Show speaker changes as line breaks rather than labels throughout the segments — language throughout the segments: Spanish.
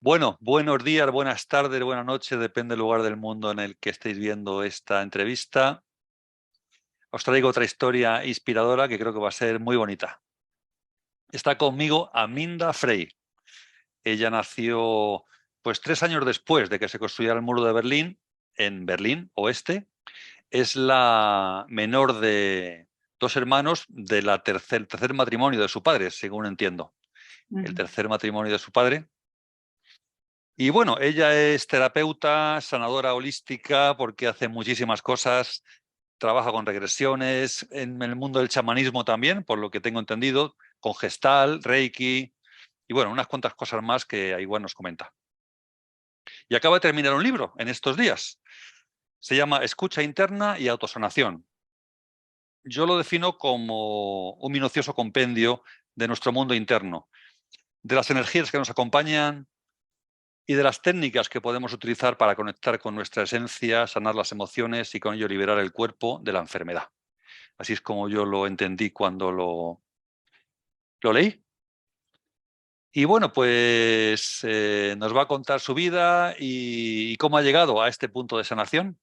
Bueno, buenos días, buenas tardes, buenas noches, depende del lugar del mundo en el que estéis viendo esta entrevista. Os traigo otra historia inspiradora que creo que va a ser muy bonita. Está conmigo Aminda Frey. Ella nació pues 3 años después de que se construyera el muro de Berlín, en Berlín Oeste. Es la menor de 2 hermanos del tercer matrimonio de su padre, según entiendo. El
Ujú.
tercer matrimonio de su padre. Y bueno, ella es terapeuta, sanadora holística, porque hace muchísimas cosas, trabaja con regresiones, en el mundo del chamanismo también, por lo que tengo entendido, con Gestal, Reiki, y bueno, unas cuantas cosas más que igual nos comenta. Y acaba de terminar un libro en estos días. Se llama Escucha interna y autosanación. Yo lo defino como un minucioso compendio de nuestro mundo interno, de las energías que nos acompañan, y de las técnicas que podemos utilizar para conectar con nuestra esencia, sanar las emociones y con ello liberar el cuerpo de la enfermedad. Así es como yo lo entendí cuando lo leí. Y bueno, pues nos va a contar su vida y cómo ha llegado a este punto de sanación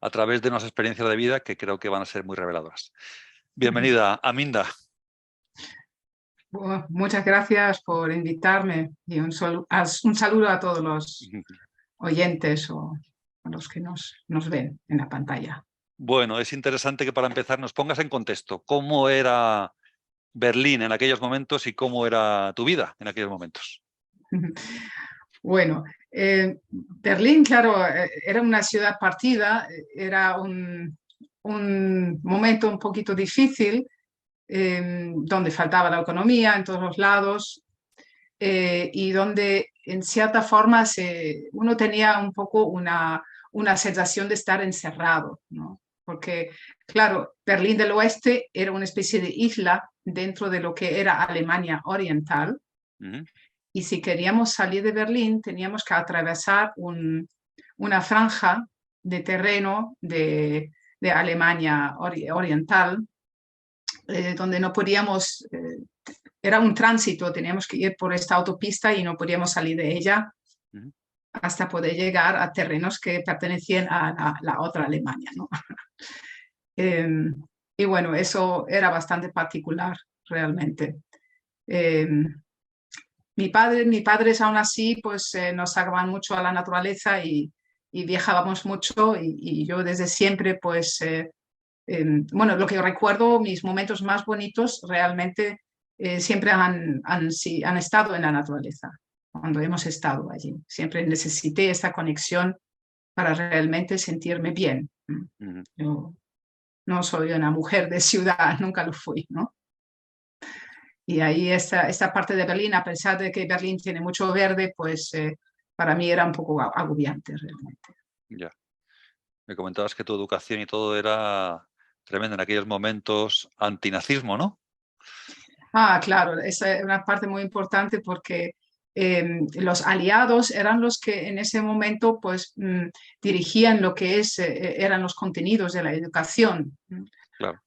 a través de unas experiencias de vida que creo que van a ser muy reveladoras. Bienvenida, Aminda.
Muchas gracias por invitarme y un saludo a todos los oyentes o a los que nos ven en la pantalla.
Bueno, es interesante que para empezar nos pongas en contexto cómo era Berlín en aquellos momentos y cómo era tu vida en aquellos momentos.
Bueno, Berlín, claro, era una ciudad partida, era un momento un poquito difícil, donde faltaba la economía en todos los lados, y donde en cierta forma uno tenía un poco una sensación de estar encerrado, ¿no? Porque, claro, Berlín del Oeste era una especie de isla dentro de lo que era Alemania Oriental,
Ujú.
y si queríamos salir de Berlín teníamos que atravesar una franja de terreno de Alemania Oriental, donde no podíamos, era un tránsito, teníamos que ir por esta autopista y no podíamos salir de ella
Ujú.
hasta poder llegar a terrenos que pertenecían a la otra Alemania, ¿no? Eh, y bueno, eso era bastante particular realmente. Eh, mis padres aún así pues nos sacaban mucho a la naturaleza y viajábamos mucho y yo desde siempre pues, bueno, lo que recuerdo, mis momentos más bonitos realmente siempre han estado en la naturaleza, cuando hemos estado allí. Siempre necesité esta conexión para realmente sentirme bien.
Ujú.
Yo no soy una mujer de ciudad, nunca lo fui, ¿no? Y ahí esta parte de Berlín, a pesar de que Berlín tiene mucho verde, pues para mí era un poco agobiante realmente.
Ya. Me comentabas que tu educación y todo era tremendo en aquellos momentos antinazismo, ¿no?
Ah, claro, esa es una parte muy importante porque los aliados eran los que en ese momento pues dirigían lo que eran los contenidos de la educación.
Claro.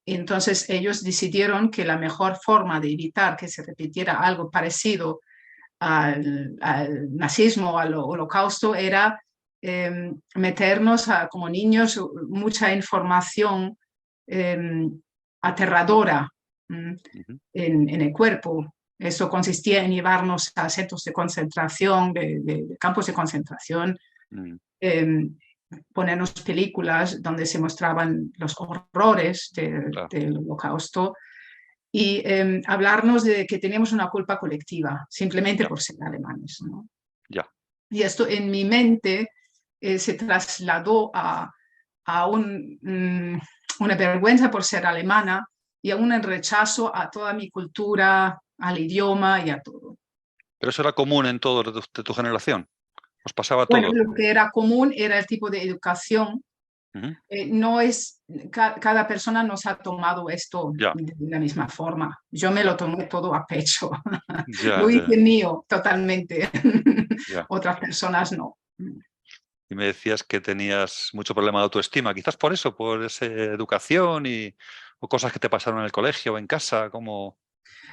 Y entonces ellos decidieron que la mejor forma de evitar que se repitiera algo parecido al nazismo, al holocausto, era meternos como niños mucha información aterradora
Ujú.
en el cuerpo. Eso consistía en llevarnos a centros de concentración, de campos de concentración,
Mm.
eh, ponernos películas donde se mostraban los horrores
Claro.
del holocausto y hablarnos de que teníamos una culpa colectiva simplemente
Ya,
por ser alemanes, ¿no?
ya.
Y esto en mi mente se trasladó a una vergüenza por ser alemana y a un rechazo a toda mi cultura, al idioma y a todo.
Pero eso era común en todos de tu generación. Os pasaba a
Bueno,
todos.
lo que era común era el tipo de educación.
Ujú.
No es, cada persona nos ha tomado esto
Ya,
de la misma forma. Yo me
ya,
lo tomé todo a pecho.
ya,
Lo
ya,
hice mío totalmente.
ya.
Otras personas no.
Y me decías que tenías mucho problema de autoestima, quizás por eso, por esa educación o cosas que te pasaron en el colegio o en casa, como...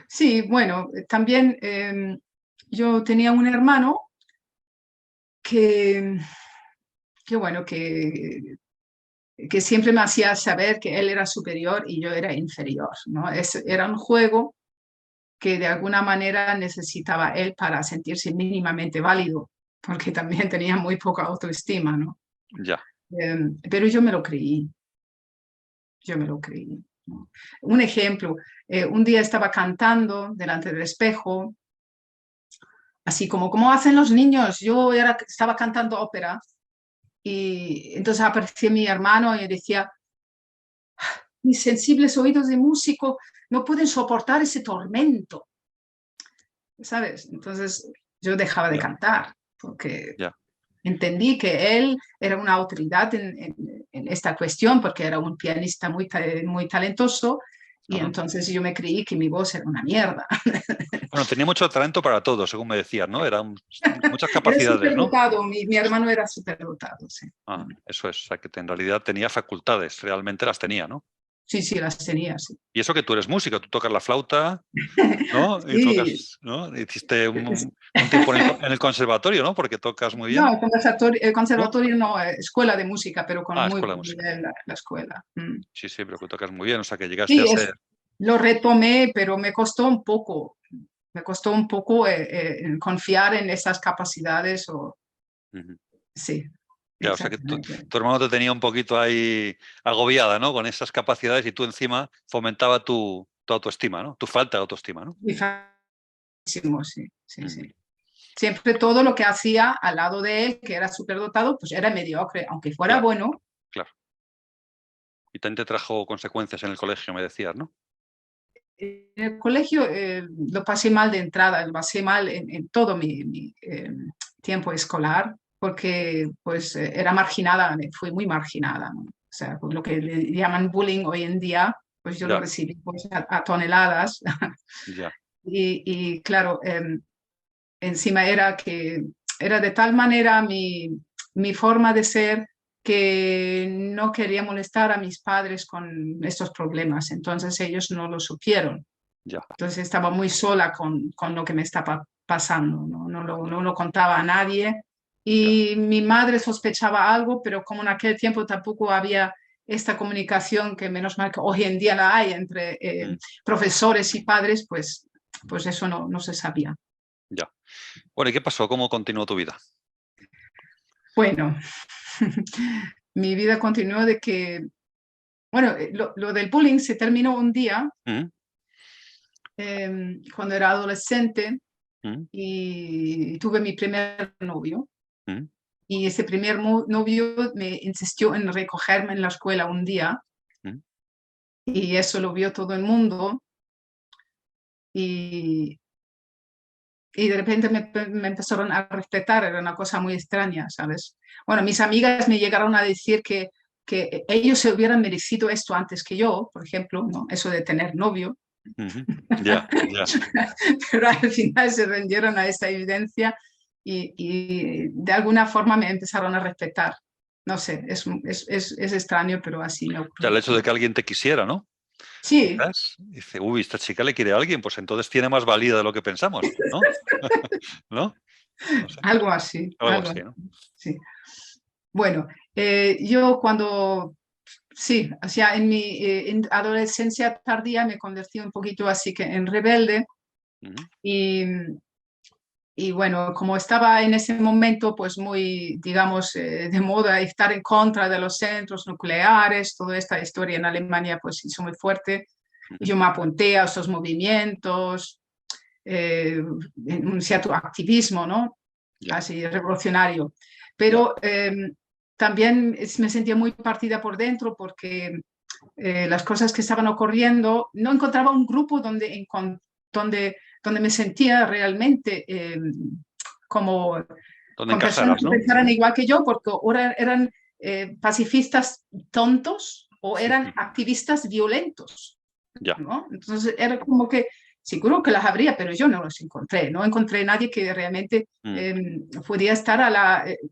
Sí, bueno, también yo tenía un hermano que, bueno, que siempre me hacía saber que él era superior y yo era inferior, ¿no? Era un juego que de alguna manera necesitaba él para sentirse mínimamente válido, porque también tenía muy poca autoestima, ¿no?
Ya.
Pero yo me lo creí, ¿no? Un ejemplo, un día estaba cantando delante del espejo, así como hacen los niños, estaba cantando ópera y entonces apareció mi hermano y decía, mis sensibles oídos de músico no pueden soportar ese tormento, ¿sabes? Entonces yo dejaba de
Ya.
cantar porque
Ya.
entendí que él era una autoridad en esta cuestión porque era un pianista muy talentoso y
Ajá.
entonces yo me creí que mi voz era una mierda.
Bueno, tenía mucho talento para todo, según me decías, ¿no? Eran muchas
Era
capacidades, ¿no?
superdotado, mi hermano era superdotado, sí.
Ah, eso es, o sea, que en realidad tenía facultades, realmente las tenía, ¿no?
Sí, sí, las tenía, sí.
Y eso que tú eres músico, tú tocas la flauta, ¿no? Y
Sí,
tocas, ¿no? Hiciste un tiempo en el conservatorio, ¿no? Porque tocas muy
no,
bien,
el
¿no?
conservatorio no, escuela de música, pero con
Ah,
muy
escuela de
buen
música.
nivel la escuela. Mm.
Sí, sí, pero que tocas muy bien, o sea, que llegaste a
Sí,
ser...
lo retomé, pero me costó un poco confiar en esas capacidades
Ujú.
sí,
Ya, o sea, que tu,
exactamente.
tu hermano te tenía un poquito ahí agobiada, ¿no? Con esas capacidades y tú encima fomentaba tu autoestima, ¿no? Tu falta de autoestima, ¿no?
Y facilísimo, sí, sí,
Ujú.
sí. Siempre todo lo que hacía al lado de él, que era superdotado, pues era mediocre, aunque fuera
Claro,
bueno.
claro. Y también te trajo consecuencias en el colegio, me decías, ¿no?
En el colegio lo pasé mal de entrada, lo pasé mal en todo mi tiempo escolar, porque pues era marginada, fui muy marginada, ¿no? O sea, pues, lo que le llaman bullying hoy en día, pues yo lo
Ya,
recibí pues, a toneladas.
ya.
Y claro, encima era de tal manera mi forma de ser que no quería molestar a mis padres con estos problemas, entonces ellos no lo supieron.
Ya,
Entonces estaba muy sola con lo que me estaba pasando, ¿no? No lo contaba a nadie.
ya.
Y mi madre sospechaba algo, pero como en aquel tiempo tampoco había esta comunicación que menos mal que hoy en día la hay entre
Mm,
profesores y padres, pues eso no se sabía.
ya. Bueno, ¿y qué pasó? ¿Cómo continuó tu vida?
Bueno, mi vida continuó de que, bueno, lo del bullying se terminó un día
Mm,
cuando era adolescente
mm,
y tuve mi primer novio.
mm,
Y ese primer novio me insistió en recogerme en la escuela un día
mm.
y eso lo vio todo el mundo y, y de repente me empezaron a respetar, era una cosa muy extraña, ¿sabes? Bueno, mis amigas me llegaron a decir que ellos se hubieran merecido esto antes que yo, por ejemplo, ¿no? Eso de tener novio,
Ujú. Ya, ya,
pero al final se rindieron a esta evidencia y de alguna forma me empezaron a respetar. No sé, es extraño, pero así me
ya el
ocurrió.
hecho de que alguien te quisiera, ¿no?
Sí,
Quizás. Dice, uy, esta chica le quiere a alguien, pues entonces tiene más valía de lo que pensamos, ¿no? ¿No? No sé,
algo así,
algo
algo
así,
así.
¿no?
Sí. Bueno, yo cuando, sí, o sea, en mi en adolescencia tardía me convertí un poquito así que en rebelde
Ujú.
y, y bueno, como estaba en ese momento pues muy, digamos, de moda estar en contra de los centros nucleares, toda esta historia en Alemania pues hizo muy fuerte,
Ujú.
yo me apunté a esos movimientos, en un cierto activismo, ¿no?
Ya,
Así revolucionario.
ya.
Pero también me sentía muy partida por dentro porque las cosas que estaban ocurriendo, no encontraba un grupo donde me sentía realmente como
¿Dónde
con personas
encajaras,
que
no?
pensaran igual que yo, porque ahora eran pacifistas tontos o eran activistas violentos,
Ya.
¿no? Entonces era como que seguro que las habría, pero yo no los encontré, no encontré nadie que realmente
Mm,
podía estar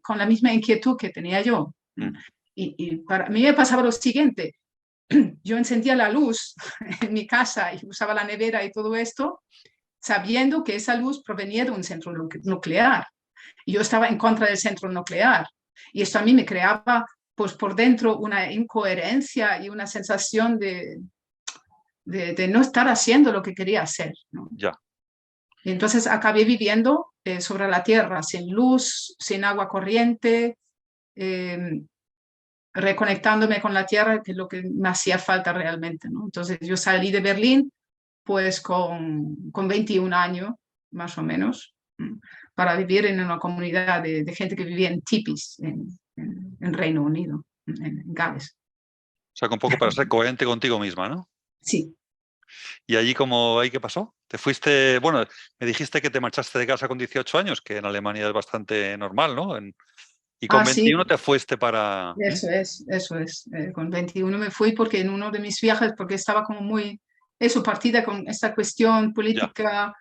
con la misma inquietud que tenía yo.
mm,
Y para mí me pasaba lo siguiente, yo encendía la luz en mi casa y usaba la nevera y todo esto, sabiendo que esa luz provenía de un centro nuclear. Y yo estaba en contra del centro nuclear. Y esto a mí me creaba, pues por dentro, una incoherencia y una sensación de no estar haciendo lo que quería hacer, ¿no?
Ya.
Y entonces acabé viviendo sobre la tierra, sin luz, sin agua corriente, reconectándome con la tierra, que es lo que me hacía falta realmente, ¿no? Entonces yo salí de Berlín pues con 21 años, más o menos, para vivir en una comunidad de gente que vivía en tipis en Reino Unido, en Gales.
O sea, que un poco para ser coherente contigo misma, ¿no?
Sí.
¿Y allí qué pasó? ¿Te fuiste? Bueno, me dijiste que te marchaste de casa con 18 años, que en Alemania es bastante normal, ¿no? Y con
Ah, sí,
21 te fuiste para...
eso es, eso es. Con 21 me fui porque en uno de mis viajes, porque estaba como muy, eso, partida con esta cuestión
Ya.
política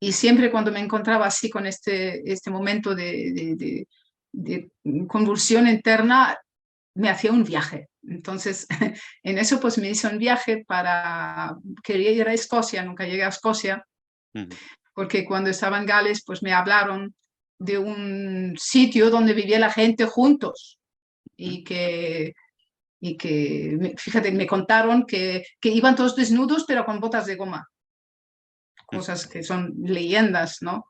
y siempre cuando me encontraba así con este momento de convulsión interna, me hacía un viaje. Entonces, en eso pues me hice un viaje quería ir a Escocia, nunca llegué a Escocia, porque cuando estaba en Gales pues me hablaron de un sitio donde vivía la gente juntos y que fíjate, me contaron que iban todos desnudos pero con botas de goma, cosas que son leyendas, ¿no?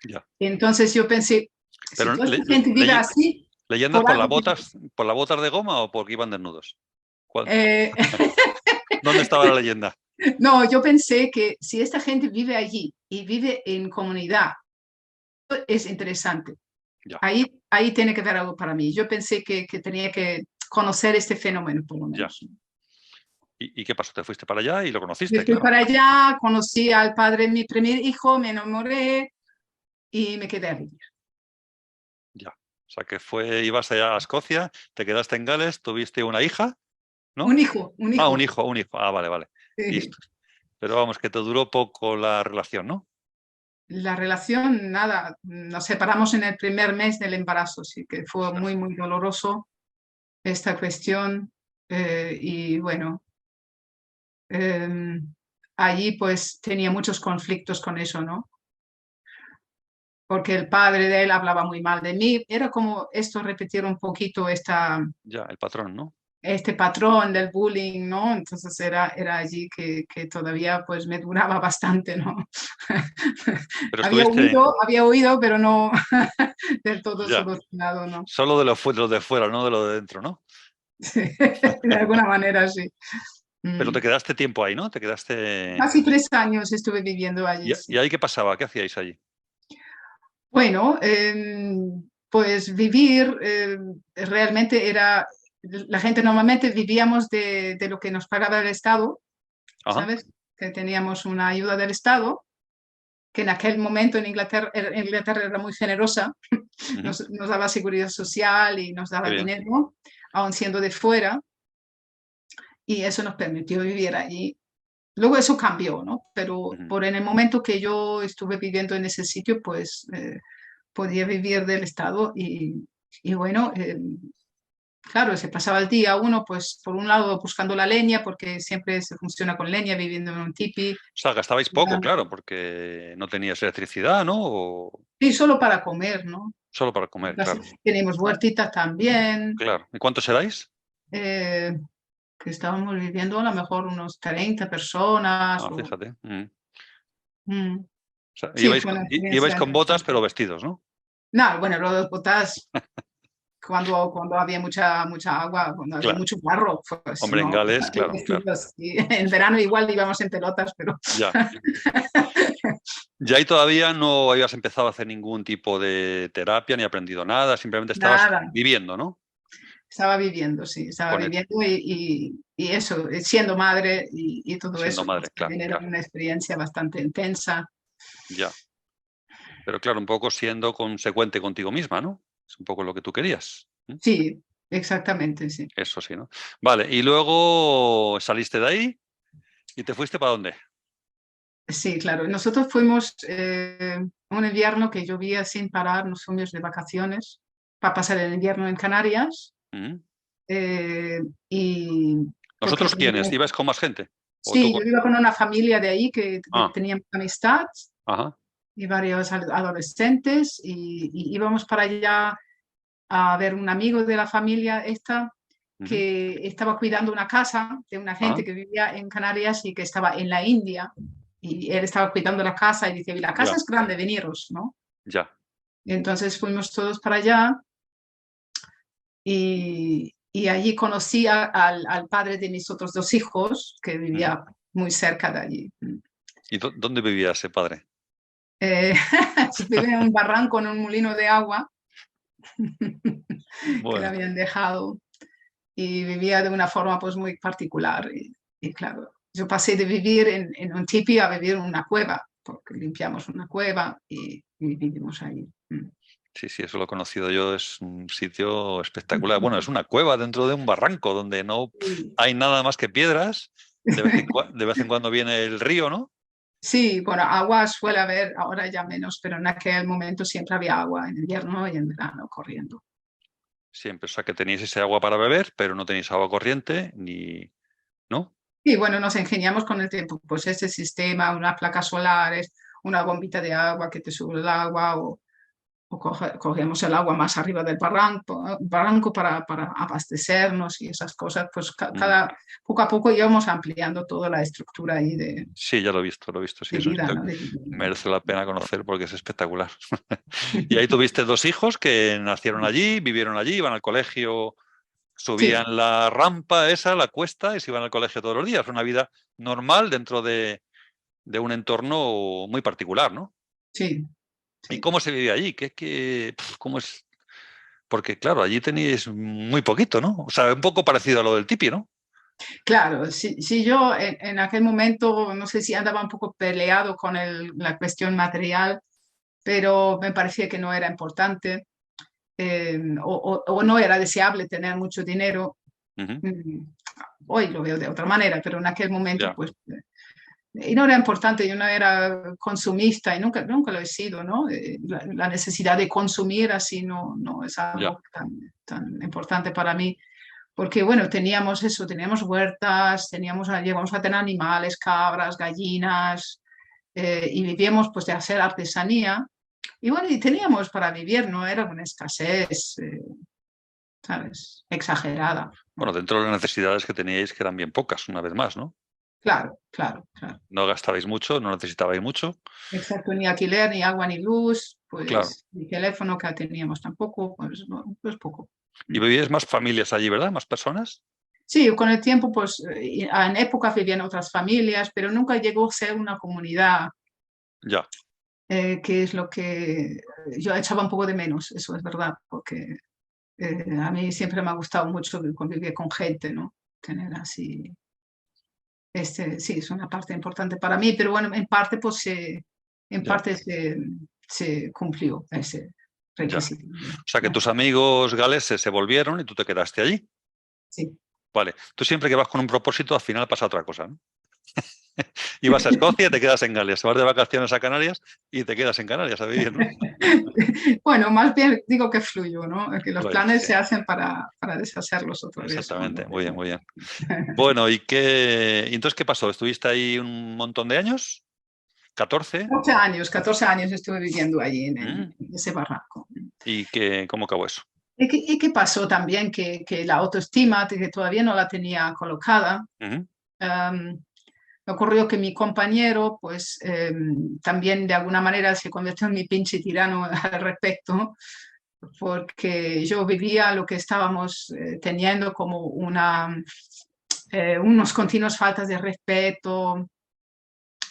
Ya.
Entonces yo pensé, si
Pero
toda esta gente vive así,
¿leyendas
por algo
por las botas de goma o porque iban desnudos? ¿Cuál?
eh,
¿Dónde estaba la leyenda?
no, yo pensé que si esta gente vive allí y vive en comunidad, es interesante.
Ya,
Ahí tiene que haber algo para mí. Yo pensé que tenía que conocer este fenómeno, por lo
ya.
menos.
¿Y qué pasó? ¿Te fuiste para allá y lo
Yo
conociste?
fui
Claro.
para allá, conocí al padre de mi primer hijo, me enamoré y me quedé a vivir.
Ya. O sea, ibas allá a Escocia, te quedaste en Gales, tuviste una hija,
Un
¿no?
hijo, un
Ah, un
hijo.
hijo, un hijo. Ah, vale, vale. Y
Sí.
pero vamos, que te duró poco la relación, ¿no?
La relación, nada, nos separamos en el primer mes del embarazo, sí que fue
Ostras.
muy, muy doloroso esta cuestión. Y bueno, allí pues tenía muchos conflictos con eso, ¿no? Porque el padre de él hablaba muy mal de mí. Era como esto, repetir un poquito
Ya, el patrón, ¿no?
este patrón del bullying, ¿no? Entonces era allí que todavía pues me duraba bastante, ¿no?
Pero estuviste,
había huido, pero no del todo
ya,
solucionado, ¿no?
solo de lo de fuera, no de lo de dentro, ¿no?
Sí, de alguna manera sí.
Pero
Mm.
te quedaste tiempo ahí, ¿no? Te quedaste...
Casi 3 años estuve viviendo allí,
¿Y
sí.
ahí qué pasaba? ¿Qué hacíais allí?
Bueno, pues vivir realmente la gente normalmente vivíamos de lo que nos pagaba el Estado,
Ajá.
¿sabes? Que teníamos una ayuda del Estado, que en aquel momento Inglaterra era muy generosa,
Ujú.
nos daba seguridad social y nos
Qué
daba
bien.
dinero, aun siendo de fuera, y eso nos permitió vivir allí. Luego eso cambió, ¿no? Pero
Ujú.
por en el momento que yo estuve viviendo en ese sitio, pues podía vivir del Estado y bueno, claro, se pasaba el día uno, pues por un lado buscando la leña, porque siempre se funciona con leña, viviendo en un tipi.
O sea, gastabais poco, claro, porque no tenías electricidad, ¿no? O
Sí, solo para comer, ¿no?
solo para comer, claro.
Tenemos huertitas también,
Claro. ¿Y cuántos erais?
eh, que estábamos viviendo a lo mejor unos 30 personas.
Ah, fíjate.
Mm.
O sea,
Sí, fue una
ibais
experiencia
con botas,
interesante.
pero vestidos, ¿no?
No, bueno, los botas cuando había mucha agua, cuando había
Claro.
mucho barro, pues
Hombre, en
no,
Gales, claro, claro.
en verano igual íbamos en pelotas, pero
Ya. Ya ahí todavía no habías empezado a hacer ningún tipo de terapia ni aprendido nada, simplemente estabas
nada,
viviendo, ¿no?
estaba viviendo, sí, estaba
Con
viviendo y eso, siendo madre y todo
siendo
eso, pues
madre, claro,
también era
claro.
una experiencia bastante intensa.
Ya. Pero claro, un poco siendo consecuente contigo misma, ¿no? Es un poco lo que tú querías.
Sí, exactamente, sí.
Eso sí, ¿no? Vale, y luego saliste de ahí y te fuiste ¿para dónde?
Sí, claro. Nosotros fuimos un invierno que llovía sin parar, nos fuimos de vacaciones para pasar el invierno en Canarias.
Mm.
eh, y porque
¿Nosotros quiénes? ¿Ibas con más gente? ¿O tú
Sí, yo iba con una familia de ahí que
Ah,
teníamos amistad
ajá.
y varios adolescentes y íbamos para allá a ver un amigo de la familia esta
Ujú,
que estaba cuidando una casa de una gente
ajá,
que vivía en Canarias y que estaba en la India y él estaba cuidando la casa y dice, la casa
ya,
es grande, veniros, ¿no?
ya.
Y entonces fuimos todos para allá y allí conocí al padre de mis otros dos hijos que
Ujú.
vivía muy cerca de allí.
¿Y dónde vivía ese padre?
Eh, vive en un barranco, en un molino de agua que le
Bueno,
habían dejado y vivía de una forma pues muy particular. Y claro, yo pasé de vivir en un tipi a vivir en una cueva, porque limpiamos una cueva y vivimos ahí.
sí, sí, eso lo he conocido yo, es un sitio espectacular. Bueno, es una cueva dentro de un barranco donde no
Sí.
hay nada más que piedras. De vez en cuando viene el río, ¿no?
Sí, bueno, agua suele haber, ahora ya menos, pero en aquel momento siempre había agua en invierno y en verano corriendo.
Siempre, o sea, que tenéis ese agua para beber, pero no tenéis agua corriente ni, ¿no?
Y bueno, nos ingeniamos con el tiempo, pues este sistema, unas placas solares, una bombita de agua que te sube el agua o cogemos el agua más arriba del barranco para abastecernos y esas cosas, pues
Mm.
poco a poco íbamos ampliando toda la estructura ahí
Sí, ya lo he visto, sí,
de
es un
vida,
sitio
¿no?
que
De vivienda.
merece la pena conocer porque es espectacular. Y ahí tuviste dos hijos que nacieron allí, vivieron allí, iban al colegio,
Sí,
subían la rampa esa, la cuesta, y se iban al colegio todos los días. Una vida normal dentro de un entorno muy particular, ¿no?
sí,
¿Y
sí.
cómo se vive allí? ¿Cómo es? Porque, claro, allí tenéis muy poquito, ¿no? O sea, un poco parecido a lo del tipi, ¿no?
Claro, si yo en aquel momento, no sé si andaba un poco peleado con la cuestión material, pero me parecía que no era importante o no era deseable tener mucho dinero.
Ujú,
Mm, Hoy lo veo de otra manera, pero en aquel momento,
ya,
pues, y no era importante, yo no era consumista y nunca lo he sido, ¿no? La necesidad de consumir así no es
ya.
algo tan importante para mí porque bueno, teníamos eso, teníamos huertas, llegamos a tener animales, cabras, gallinas, y vivíamos pues de hacer artesanía. Y bueno, y teníamos para vivir, no era una escasez, ¿sabes? Exagerada.
Bueno,
¿No?
dentro de las necesidades que teníais, que eran bien pocas, una vez más, ¿no?
Claro, claro, claro.
No gastabais mucho, no necesitabais mucho.
Exacto, ni alquiler, ni agua, ni luz,
Claro.
pues ni teléfono que teníamos tampoco, pues, pues poco.
Y vivíais más familias allí, ¿verdad? ¿Más personas?
Sí, con el tiempo, pues en épocas vivían otras familias, pero nunca llegó a ser una comunidad
Ya,
que es lo que yo echaba un poco de menos, eso es verdad, porque a mí siempre me ha gustado mucho convivir con gente, ¿no? Tener así, sí, es una parte importante para mí, pero bueno, en parte, pues, en
ya,
parte se cumplió ese
ya.
requisito.
O sea, que
¿No?
tus amigos galeses se volvieron y tú te quedaste allí.
Sí.
Vale. Tú siempre que vas con un propósito, al final pasa otra cosa, ¿no? Y vas a Escocia y te quedas en Gales. Vas de vacaciones a Canarias y te quedas en Canarias a vivir, ¿no?
Bueno, más bien digo que fluyo, ¿no? Que los
Fluye,
planes
sí.
se hacen para deshacerlos otra vez cuando
Exactamente. Muy bien,
tengo.
muy bien. Bueno, ¿y entonces qué pasó? ¿Estuviste ahí un montón de años? ¿14?
14 años estuve viviendo allí
Mm.
en ese barranco.
¿Y cómo acabó eso?
¿Y qué pasó también? Que la autoestima, que todavía no la tenía colocada,
Ujú,
um, me ocurrió que mi compañero, pues también de alguna manera se convirtió en mi pinche tirano al respecto, porque yo vivía lo que estábamos teniendo como unos continuos faltas de respeto,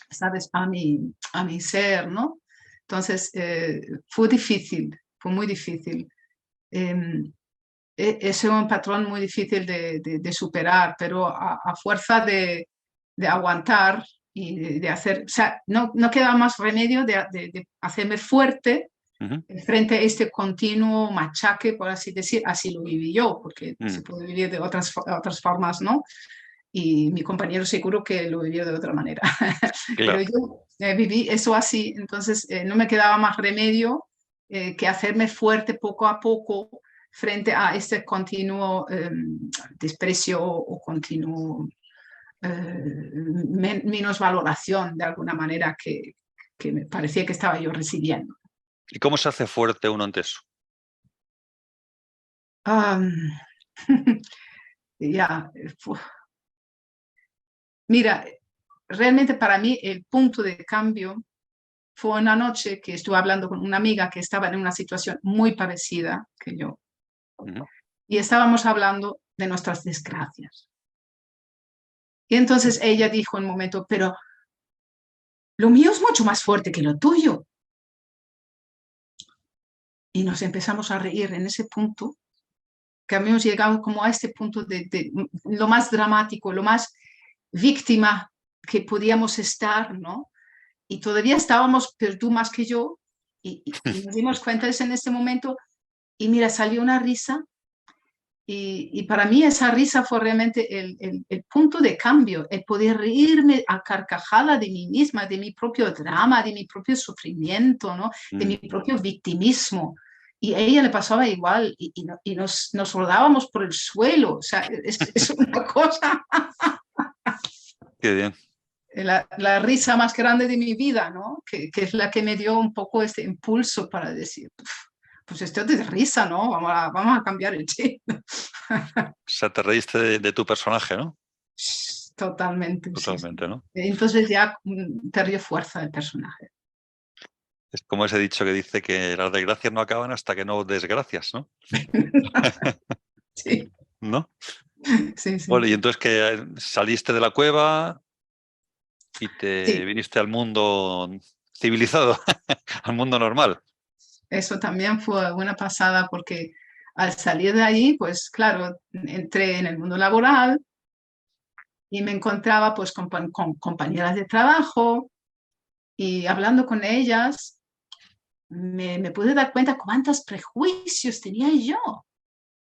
¿sabes? A mi ser, ¿no? Entonces, fue difícil, fue muy difícil. Eh, es un patrón muy difícil de superar, pero a fuerza de aguantar y de hacer, o sea, no queda más remedio de hacerme fuerte
ujú,
frente a este continuo machaque, por así decir, así lo viví yo, porque
mm.
se puede vivir de otras formas, ¿no? Y mi compañero seguro que lo vivió de otra manera. Pero
Claro.
yo viví eso así, entonces no me quedaba más remedio que hacerme fuerte poco a poco frente a este continuo desprecio o continuo menos valoración de alguna manera que me parecía que estaba yo recibiendo.
¿Y cómo se hace fuerte uno ante eso?
Ya, mira, realmente para mí el punto de cambio fue una noche que estuve hablando con una amiga que estaba en una situación muy parecida que yo. Y estábamos hablando de nuestras desgracias. Y entonces ella dijo en un momento, pero lo mío es mucho más fuerte que lo tuyo. Y nos empezamos a reír en ese punto, que habíamos llegado como a este punto de lo más dramático, lo más víctima que podíamos estar, ¿no? Y todavía estábamos, pero tú más que yo, y nos dimos cuenta en este momento, y mira, salió una risa, y para mí esa risa fue realmente el punto de cambio, el poder reírme a carcajada de mí misma, de mi propio drama, de mi propio sufrimiento, ¿no? De mi propio victimismo. Y a ella le pasaba igual, y nos rodábamos por el suelo, o sea, es una cosa...
Qué bien.
La risa más grande de mi vida, ¿no? Que es la que me dio un poco este impulso para decir, pues esto es de risa, ¿no? Vamos a cambiar el chip.
O sea, te reíste de tu personaje, ¿no?
Totalmente.
Totalmente,
Sí.
¿no?
Entonces ya perdió fuerza el personaje.
Es como ese dicho que dice que las desgracias no acaban hasta que no desgracias, ¿no?
Sí.
¿No?
Sí, sí.
Bueno, y entonces que saliste de la cueva y te
Sí,
viniste al mundo civilizado, al mundo normal.
eso también fue una pasada porque al salir de ahí, pues claro, entré en el mundo laboral y me encontraba pues con compañeras de trabajo y hablando con ellas me pude dar cuenta cuántos prejuicios tenía yo,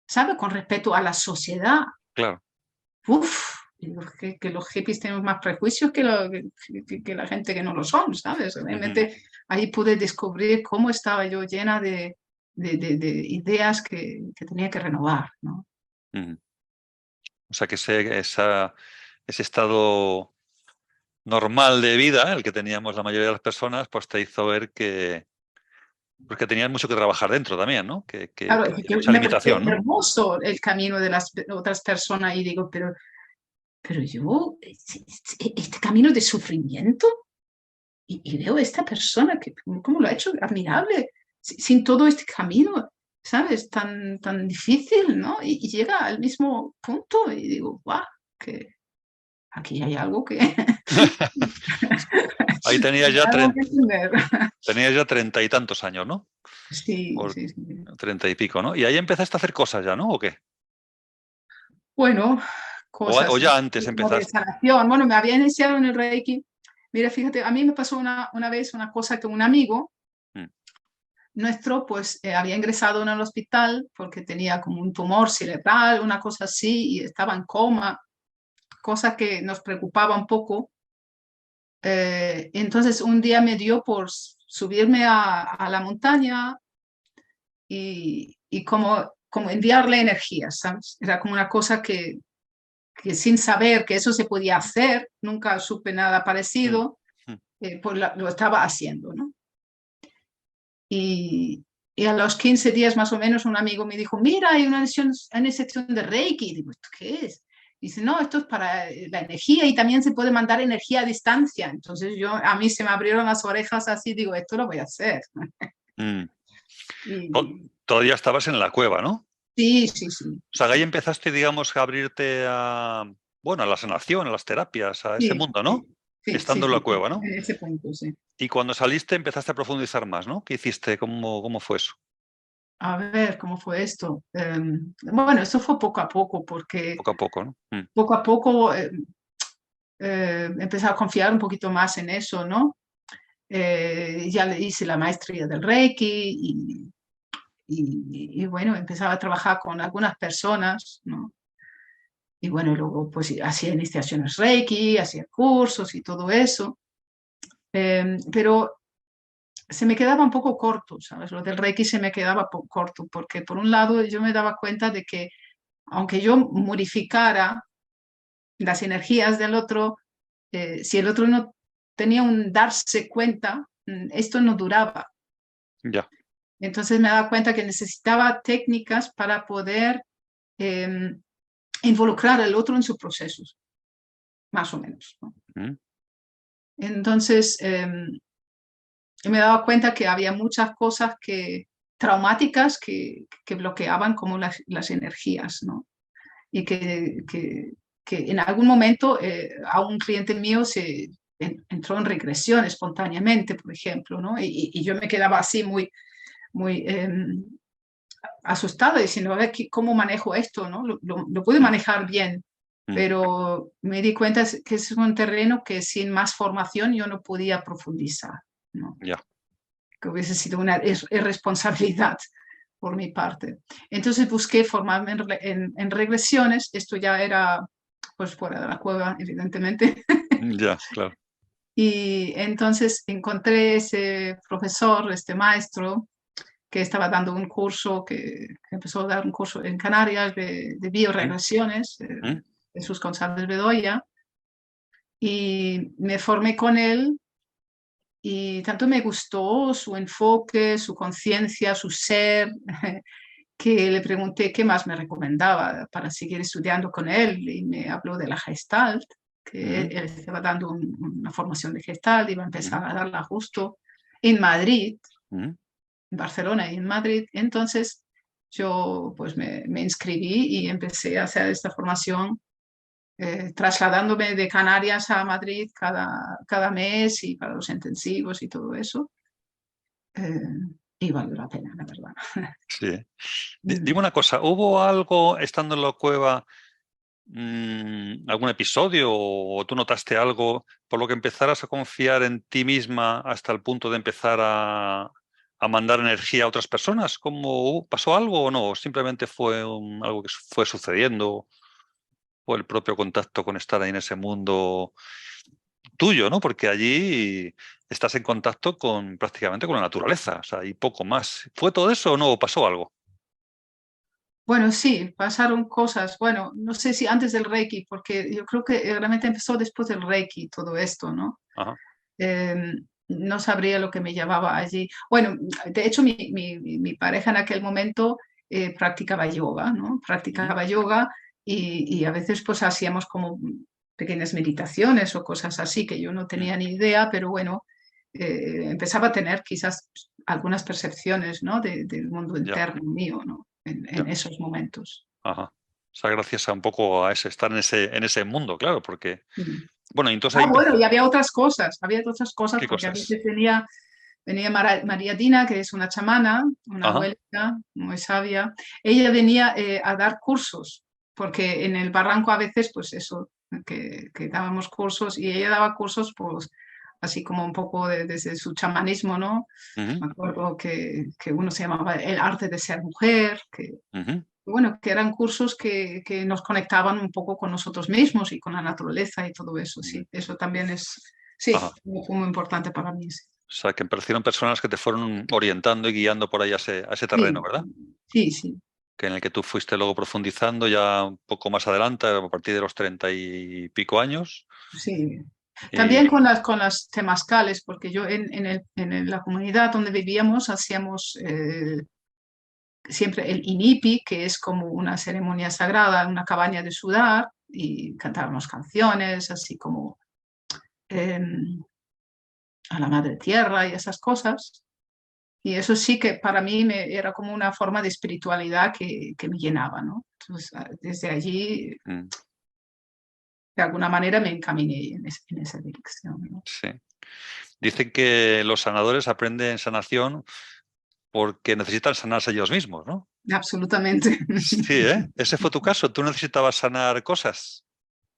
¿sabe? Con respecto a la sociedad.
Claro.
Uf, que los hippies tenemos más prejuicios que la gente que no lo son, ¿sabes? Realmente ahí pude descubrir cómo estaba yo llena de ideas que tenía que renovar, ¿no?
O sea, que ese estado normal de vida, el que teníamos la mayoría de las personas, pues te hizo ver que, pues que tenías mucho que trabajar dentro también, ¿no? Que
Claro,
había
que
mucha
me parece
limitación, ¿no?
hermoso el camino de las otras personas y digo, pero yo, este camino de sufrimiento, y veo a esta persona que cómo lo ha hecho admirable, sin todo este camino, ¿sabes? Tan difícil, ¿no? Y llega al mismo punto y digo, guau, que aquí hay algo que...
Ahí tenías ya,
algo que entender.
tenías ya 30 y tantos años, ¿no?
Sí,
O
sí, sí.
30 y pico, ¿no? Y ahí empezaste a hacer cosas ya, ¿no? ¿O qué?
Bueno,
O
cosas
ya antes
como de
empezaste.
sanación. Bueno, me había iniciado en el Reiki. Mira, fíjate, a mí me pasó una vez una cosa que un amigo
Mm,
nuestro, pues había ingresado en el hospital porque tenía como un tumor cerebral, una cosa así, y estaba en coma, cosa que nos preocupaba un poco. Entonces un día me dio por subirme a la montaña y como enviarle energía, ¿sabes? Era como una cosa que sin saber que eso se podía hacer, nunca supe nada
mm,
parecido,
mm.
pues lo estaba haciendo, ¿no? Y a los 15 días más o menos un amigo me dijo, mira, hay una sección de Reiki. Y digo, ¿esto qué es? Dice, no, esto es para la energía y también se puede mandar energía a distancia. Entonces a mí se me abrieron las orejas así, digo, esto lo voy a hacer.
Mm.
Y,
Todavía estabas en la cueva, ¿no?
sí, sí, sí.
O sea, ahí empezaste, digamos, a abrirte a, bueno, a la sanación, a las terapias, a ese
Sí,
mundo,
sí,
¿no?
sí, sí,
Estando en la
sí,
cueva, ¿no?
en ese punto, sí.
Y cuando saliste empezaste a profundizar más, ¿no? ¿Qué hiciste? ¿Cómo fue eso?
A ver, ¿cómo fue esto? Bueno, esto fue poco a poco, porque
Poco a poco, ¿no?
poco a poco empecé a confiar un poquito más en eso, ¿no? Ya le hice la maestría del Reiki y bueno, empezaba a trabajar con algunas personas, ¿no? Y bueno, luego pues hacía iniciaciones Reiki, hacía cursos y todo eso. Pero se me quedaba un poco corto, ¿sabes? Lo del Reiki se me quedaba corto, porque por un lado yo me daba cuenta de que aunque yo modificara las energías del otro, si el otro no tenía un darse cuenta, esto no duraba.
Ya.
Entonces me daba cuenta que necesitaba técnicas para poder involucrar al otro en sus procesos, más o menos, ¿no? Entonces me daba cuenta que había muchas cosas traumáticas que bloqueaban como las energías, ¿no? Y que en algún momento a un cliente mío entró en regresión espontáneamente, por ejemplo, ¿no? Y yo me quedaba así muy asustada diciendo, a ver, ¿cómo manejo esto? ¿No? Lo puedo manejar bien, pero me di cuenta que es un terreno que sin más formación yo no podía profundizar, ¿no?
Ya.
Que hubiese sido una irresponsabilidad por mi parte. Entonces busqué formarme en regresiones, esto ya era pues fuera de la cueva, evidentemente.
Ya, claro.
Y entonces encontré ese profesor, este maestro, que estaba dando un curso, que empezó a dar un curso en Canarias de bioregresiones, Jesús González Bedoya, y me formé con él y tanto me gustó su enfoque, su conciencia, su ser, que le pregunté qué más me recomendaba para seguir estudiando con él y me habló de la Gestalt, que él estaba dando una formación de Gestalt, iba a empezar a darla justo en Madrid, en Barcelona y en Madrid. Entonces yo pues me inscribí y empecé a hacer esta formación trasladándome de Canarias a Madrid cada mes y para los intensivos y todo eso. Y valió la pena, la verdad.
Sí. Dime una cosa, ¿hubo algo estando en la cueva, algún episodio o tú notaste algo por lo que empezaras a confiar en ti misma hasta el punto de empezar a mandar energía a otras personas? ¿Cómo pasó algo o no? ¿Simplemente fue algo que fue sucediendo? ¿O el propio contacto con estar ahí en ese mundo tuyo, ¿no? Porque allí estás en contacto con prácticamente con la naturaleza, o sea, y poco más. ¿Fue todo eso o no? ¿O pasó algo?
Bueno, sí, pasaron cosas. Bueno, no sé si antes del Reiki, porque yo creo que realmente empezó después del Reiki todo esto, ¿no?
Ajá.
No sabría lo que me llevaba allí. Bueno, de hecho, mi pareja en aquel momento practicaba yoga, ¿no? Practicaba yoga y a veces pues hacíamos como pequeñas meditaciones o cosas así que yo no tenía ni idea, pero bueno, empezaba a tener quizás algunas percepciones, ¿no? Del mundo
Ya,
interno mío, ¿no? En
ya.
esos momentos.
Ajá. O sea, gracias a un poco a ese, estar en ese mundo, claro, porque,
Mm.
bueno, entonces ahí
Ah, bueno,
empezó.
y había otras cosas
¿Qué
porque a
cosas?
veces venía María Dina, que es una chamana, una
Ajá.
abuelita muy sabia. Ella venía a dar cursos, porque en el barranco a veces, pues eso, que dábamos cursos y ella daba cursos, pues así como un poco desde su chamanismo, ¿no?
Ujú,
Me acuerdo que uno se llamaba El arte de ser mujer,
ujú.
bueno, que eran cursos que nos conectaban un poco con nosotros mismos y con la naturaleza y todo eso, sí. Eso también sí,
Ajá.
fue muy importante para mí. Sí,
O sea, que aparecieron personas que te fueron orientando y guiando por ahí a ese terreno,
sí,
¿verdad?
sí, sí.
Que en el que tú fuiste luego profundizando ya un poco más adelante, a partir de los 30 y pico años.
Sí.
Y
También con las temazcales, porque yo en la comunidad donde vivíamos hacíamos siempre el inipi, que es como una ceremonia sagrada, una cabaña de sudar, y cantábamos canciones, así como eh, a la madre tierra y esas cosas. Y eso sí que para mí era como una forma de espiritualidad que me llenaba, ¿no? Entonces, desde allí,
mm,
de alguna manera, me encaminé en esa dirección, ¿no?
sí. Dicen que los sanadores aprenden sanación porque necesitan sanarse ellos mismos, ¿no?
Absolutamente.
Sí, ¿eh? Ese fue tu caso. ¿Tú necesitabas sanar cosas?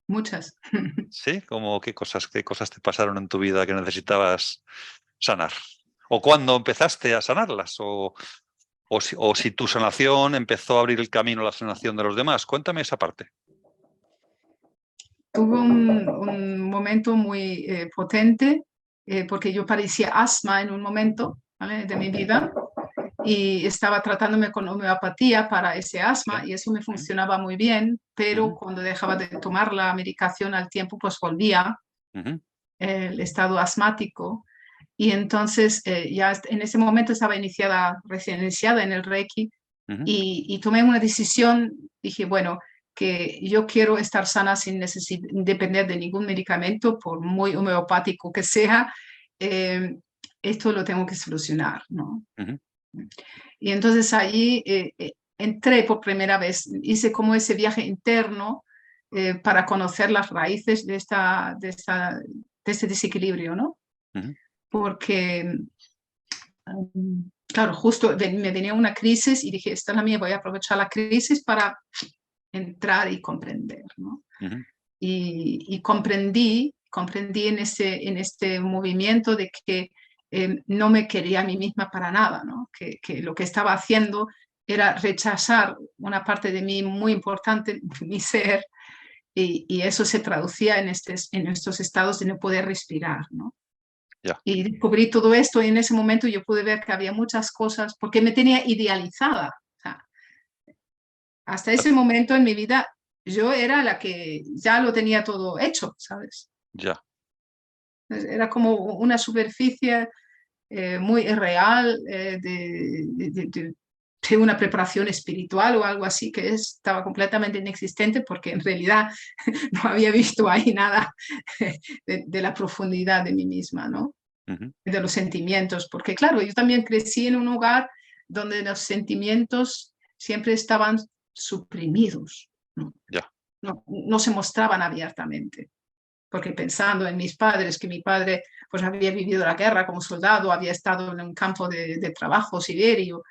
Muchas.
¿Sí? ¿Cómo qué cosas te pasaron en tu vida que necesitabas sanar? ¿O cuándo empezaste a sanarlas? O si tu sanación empezó a abrir el camino a la sanación de los demás. Cuéntame esa parte.
Tuve un momento muy potente porque yo padecía asma en un momento, ¿vale? De mi vida y estaba tratándome con homeopatía para ese asma
sí.
y eso me funcionaba muy bien, pero
Ujú,
cuando dejaba de tomar la medicación al tiempo, pues volvía
ujú,
el estado asmático. Y entonces ya en ese momento estaba recién iniciada en el Reiki
ujú,
y tomé una decisión, dije, bueno, que yo quiero estar sana sin depender de ningún medicamento, por muy homeopático que sea, eh, esto lo tengo que solucionar, ¿no?
ujú.
Y entonces allí entré por primera vez, hice como ese viaje interno para conocer las raíces de este desequilibrio, ¿no?
Ujú.
Porque, claro, justo me venía una crisis y dije, esta es la mía, voy a aprovechar la crisis para entrar y comprender, ¿no?
Ujú.
Y comprendí en este movimiento de que no me quería a mí misma para nada, ¿no? Que lo que estaba haciendo era rechazar una parte de mí muy importante, mi ser, y eso se traducía en estos estados de no poder respirar, ¿no?
Ya.
Y descubrí todo esto y en ese momento yo pude ver que había muchas cosas, porque me tenía idealizada. O sea, hasta ese momento en mi vida yo era la que ya lo tenía todo hecho, ¿sabes?
Ya.
Era como una superficie muy irreal de una preparación espiritual o algo así que estaba completamente inexistente porque en realidad no había visto ahí nada de la profundidad de mí misma, ¿no?
Ujú.
De los sentimientos, porque claro, yo también crecí en un hogar donde los sentimientos siempre estaban suprimidos, ¿no?
Ya.
No se mostraban abiertamente, porque pensando en mis padres, que mi padre pues había vivido la guerra como soldado, había estado en un campo de trabajo siberio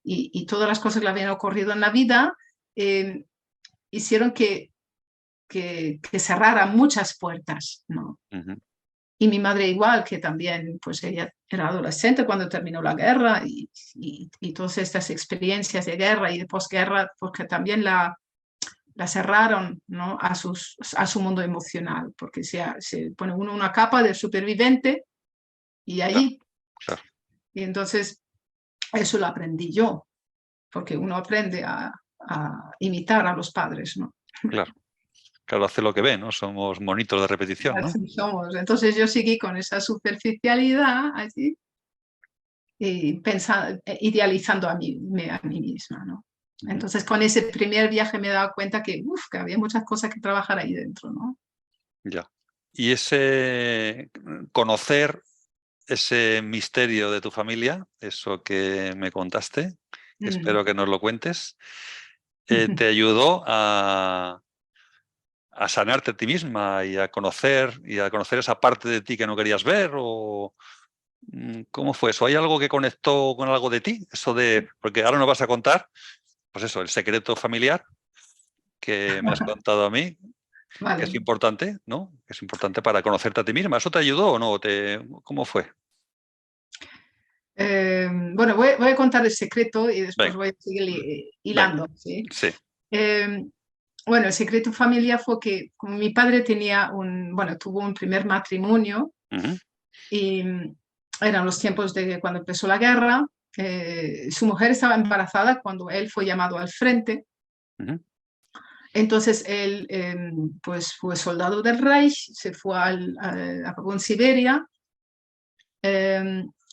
y todas las cosas que le habían ocurrido en la vida, hicieron que cerrara muchas puertas, ¿no?
Ujú.
Y mi madre igual, que también, pues ella era adolescente cuando terminó la guerra y todas estas experiencias de guerra y de posguerra, porque también la cerraron, ¿no? a su mundo emocional, porque se pone uno una capa de supervivente y
Claro,
allí,
claro,
y entonces eso lo aprendí yo, porque uno aprende imitar a los padres, ¿no?
claro. Claro, hace lo que ve, ¿no? Somos monitos de repetición, ¿no?
Así somos. Entonces yo seguí con esa superficialidad allí y idealizando a mí misma, ¿no?
Ujú.
Entonces con ese primer viaje me he dado cuenta que había muchas cosas que trabajar ahí dentro, ¿no?
Ya. Y ese conocer ese misterio de tu familia, eso que me contaste, que
Mm.
espero que nos lo cuentes, te ayudó a sanarte a ti misma y a conocer esa parte de ti que no querías ver o ¿cómo fue eso? ¿Hay algo que conectó con algo de ti? Eso de, porque ahora nos vas a contar, pues eso, el secreto familiar que me has contado a mí, que es
Vale.
importante, ¿no? Que es importante para conocerte a ti misma. ¿Eso te ayudó o no? ¿Cómo fue?
Bueno, voy a contar el secreto y después
Venga,
voy a seguir
venga,
hilando, ¿sí?
sí.
Eh, bueno, el secreto familiar fue que como mi padre bueno, tuvo un primer matrimonio
Ujú,
y eran los tiempos de cuando empezó la guerra. Su mujer estaba embarazada cuando él fue llamado al frente.
ujú,
Entonces él pues fue soldado del Reich, se fue acabó en Siberia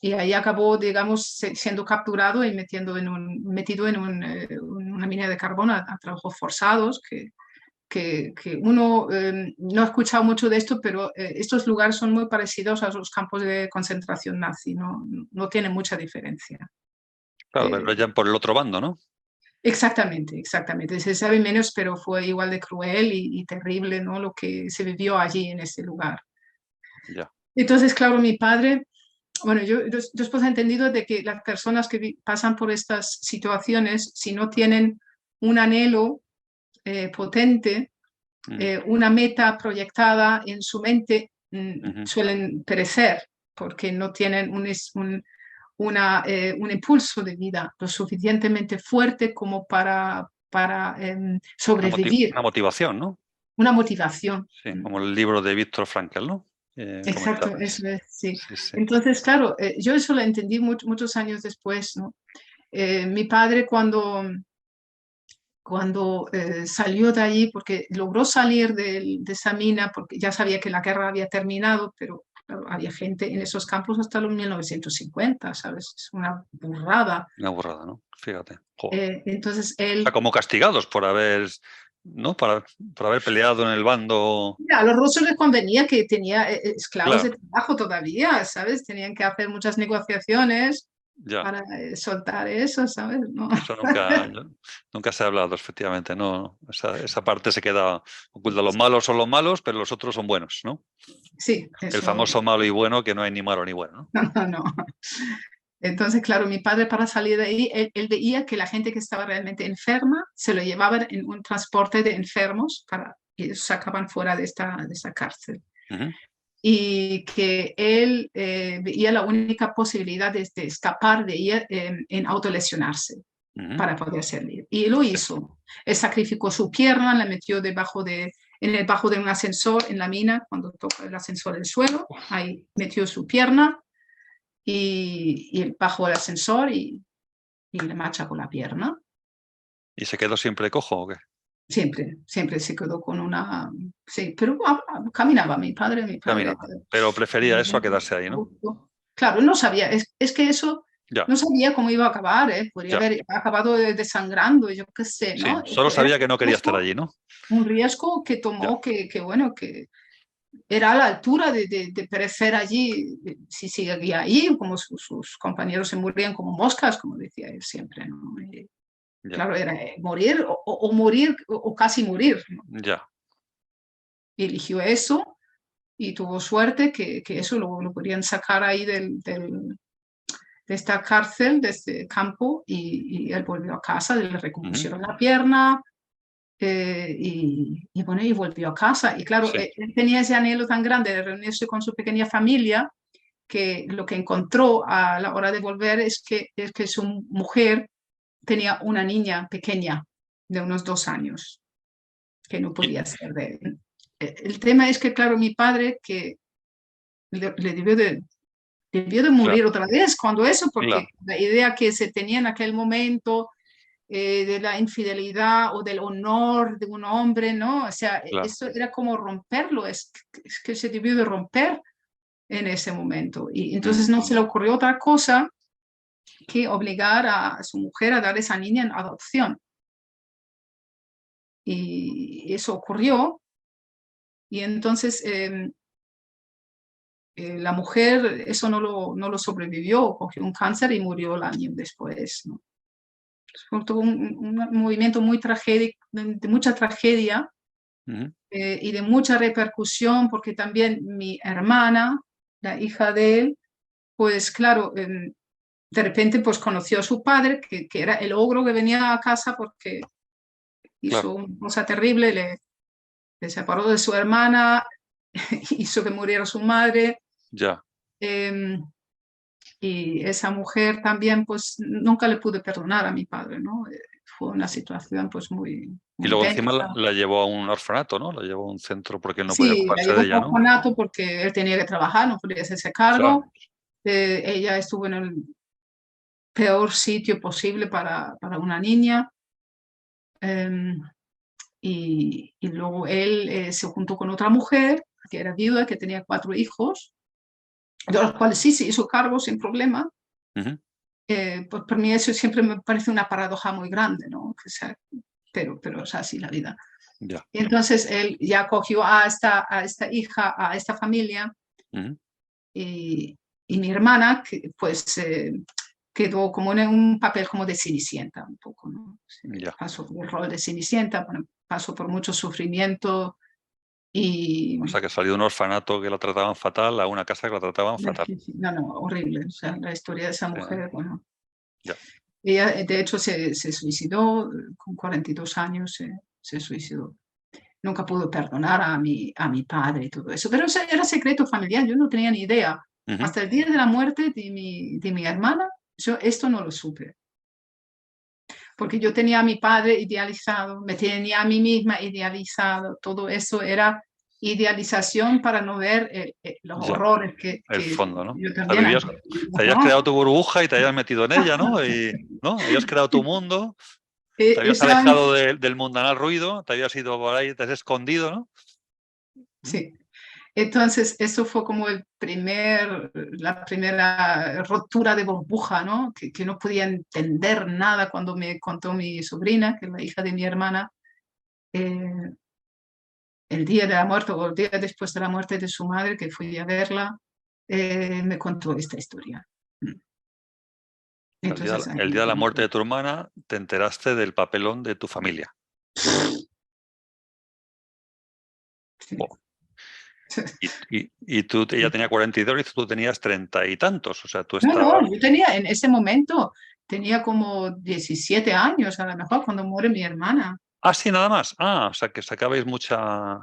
y ahí acabó, digamos, siendo capturado y metido en una mina de carbón a trabajos forzados, que uno no ha escuchado mucho de esto, pero estos lugares son muy parecidos a los campos de concentración nazi, no tienen mucha diferencia.
claro,
Eh,
pero ya por el otro bando, ¿no?
exactamente, exactamente. Se sabe menos, pero fue igual de cruel y terrible, ¿no? Lo que se vivió allí en ese lugar.
Ya.
Entonces, claro, mi padre, bueno, yo después he entendido de que las personas que pasan por estas situaciones, si no tienen un anhelo potente,
Mm,
una meta proyectada en su mente,
ujú.
suelen perecer porque no tienen un impulso de vida lo suficientemente fuerte como para sobrevivir,
Una motivación, ¿no?
una motivación.
Sí, como el libro de Víctor Frankl, ¿no?
Exacto,
Comentabas.
eso es, sí.
Sí, sí.
Entonces, claro, yo eso lo entendí muchos años después, ¿no? Mi padre cuando salió de allí, porque logró salir de esa mina, porque ya sabía que la guerra había terminado, pero claro, había gente en esos campos hasta los 1950, ¿sabes? Es una burrada.
Una burrada, ¿no? Fíjate. Jo.
Entonces
O sea,
él,
como castigados por haber, ¿no? Por haber peleado en el bando.
a los rusos les convenía que tenía esclavos de
Claro,
trabajo todavía, ¿sabes? Tenían que hacer muchas negociaciones
ya.
para soltar eso, ¿sabes? No.
Eso nunca se ha hablado, efectivamente. No, esa parte se queda oculta. Los malos son los malos, pero los otros son buenos, ¿no?
Sí,
El
eso,
famoso malo y bueno, que no hay ni malo ni bueno, ¿no?
no, no. Entonces, claro, mi padre para salir de ahí, él veía que la gente que estaba realmente enferma se lo llevaban en un transporte de enfermos y los sacaban fuera de esta cárcel.
Ujú,
Y que él veía la única posibilidad de escapar de ella en autolesionarse
ujú.
para poder salir. Y lo
Sí.
hizo. Él sacrificó su pierna, la metió en el bajo de un ascensor en la mina, cuando toca el ascensor del suelo, ahí metió su pierna y bajó el ascensor y le machacó la pierna.
¿Y se quedó siempre cojo o qué?
Siempre se quedó con una... Sí, pero caminaba mi padre.
Caminaba. Pero prefería eso a quedarse ahí, ¿no?
Claro, no sabía, es que eso
Ya,
no sabía cómo iba a acabar, ¿eh? Podría
ya.
haber acabado desangrando, yo qué sé,
Sí,
¿no?
solo
Era
sabía que no quería estar allí, ¿no?
un riesgo que
Ya.
tomó bueno, que era a la altura de perecer allí, si seguía ahí, como sus compañeros se morían como moscas, como decía él siempre, ¿no?
Ya,
Claro, era morir o morir o casi morir, ¿no?
ya.
Y eligió eso y tuvo suerte que eso lo podían sacar ahí de esta cárcel, de este campo, y él volvió a casa, le
Ujú.
recompusieron la pierna, bueno, y volvió a casa. Y claro,
Sí,
él tenía ese anhelo tan grande de reunirse con su pequeña familia que lo que encontró a la hora de volver es que su mujer tenía una niña pequeña de unos 2 años que no
y-
podía ser de él. El tema es que, claro, mi padre, que le debió de
claro,
morir otra vez cuando eso, porque
claro.
la idea que se tenía en aquel momento de la infidelidad o del honor de un hombre, ¿no? O sea,
Claro.
eso era como romperlo, es que se debió de romper en ese momento. Y entonces
Mm,
no se le ocurrió otra cosa que obligar a su mujer a dar esa niña en adopción. Y eso ocurrió. Y entonces la mujer eso no lo sobrevivió, cogió un cáncer y murió el año después, ¿no? Fue todo un movimiento muy trágico, de mucha tragedia
ujú.
y de mucha repercusión, porque también mi hermana, la hija de él, pues claro, de repente pues conoció a su padre, que era el ogro que venía a casa porque
Claro,
hizo una cosa terrible, le separó de su hermana, hizo que muriera su madre.
ya.
eh, y esa mujer también, pues nunca le pude perdonar a mi padre, ¿no? Fue una situación pues muy,
Y
muy
luego
densa.
encima la llevó a un orfanato, ¿no? La llevó a un centro porque él no podía
Sí, la
ocuparse
llevó
de
a
ella,
un
¿no?
orfanato porque él tenía que trabajar, no podía hacerse
Claro.
cargo. Ella estuvo en el peor sitio posible para una niña. eh, y luego él se juntó con otra mujer que era viuda, que tenía 4 hijos, de los cuales sí se hizo cargo sin problema.
Ujú,
Pues para mí eso siempre me parece una paradoja muy grande, ¿no? O sea, pero es así la vida.
ya.
Y entonces él ya cogió a esta hija, a esta familia,
Ujú,
y mi hermana, que pues quedó como en un papel como de Cenicienta, un poco, ¿no?
ya.
Pasó por el rol de Cenicienta, bueno, pasó por mucho sufrimiento y
O sea, que salió de un orfanato que la trataban fatal a una casa que la trataban fatal.
no, no, horrible. O sea, la historia de esa
Sí,
mujer, bueno,
ya.
ella de hecho se suicidó con 42 años, se suicidó. Nunca pudo perdonar a mi padre y todo eso, pero o sea, era secreto familiar, yo no tenía ni idea.
Ujú,
Hasta el día de la muerte de mi hermana, yo esto no lo supe, porque yo tenía a mi padre idealizado, me tenía a mí misma idealizado, todo eso era idealización para no ver los
Ya,
horrores
el
que
fondo, ¿no?
yo
O sea,
también
te habías creado
¿no?
tu burbuja y te habías metido en ella, ¿no? Y, ¿no? Habías creado tu mundo, te habías
Esa,
alejado del mundanal ruido, te habías ido por ahí, te has escondido, ¿no?
sí. Entonces, eso fue como la primera ruptura de burbuja, ¿no? Que no podía entender nada cuando me contó mi sobrina, que es la hija de mi hermana, eh, el día de la muerte o el día después de la muerte de su madre, que fui a verla, me contó esta historia. Entonces,
El día
ahí
de la
como
muerte
que,
de tu hermana te enteraste del papelón de tu familia.
sí.
Oh. Y tú, ella tenía 42 y tú tenías 30 y tantos. O sea, tú
No,
estabas...
no, yo tenía, en ese momento, tenía como 17 años, a lo mejor, cuando muere mi hermana.
Ah, sí, nada más. Ah, o sea, que sacabais mucha...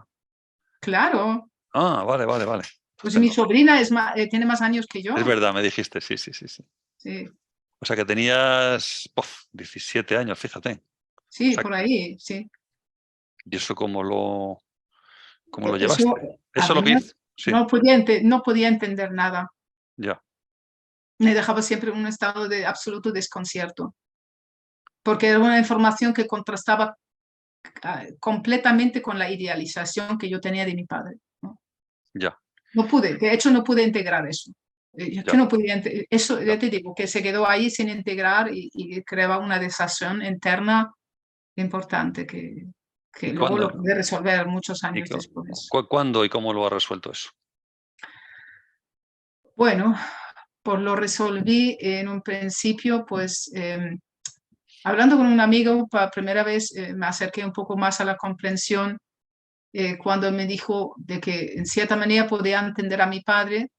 Claro,
Ah, vale, vale, vale.
pues
Entonces
mi
no.
sobrina tiene más años que
Es
yo.
verdad, me dijiste, sí, sí, sí, sí.
Sí,
O sea, que tenías 17 años, fíjate. O
sí,
sea,
por ahí, sí.
¿y eso cómo lo
Eso
llevaste?
a
Eso es lo
mí
que hice. Sí,
no podía entender nada.
ya.
Me dejaba siempre en un estado de absoluto desconcierto, porque era una información que contrastaba completamente con la idealización que yo tenía de mi padre, ¿no?
Ya,
No pude, de hecho no pude integrar eso. Es que
ya.
no podía, eso
Ya.
ya te digo, que se quedó ahí sin integrar y creaba una desazón interna importante que
¿Y
luego lo
cuándo?
pude resolver muchos
¿Y
años después.
cuándo y cómo lo has resuelto eso?
Bueno, pues lo resolví en un principio, pues hablando con un amigo, por primera vez me acerqué un poco más a la comprensión cuando me dijo de que en cierta manera podía entender a mi padre,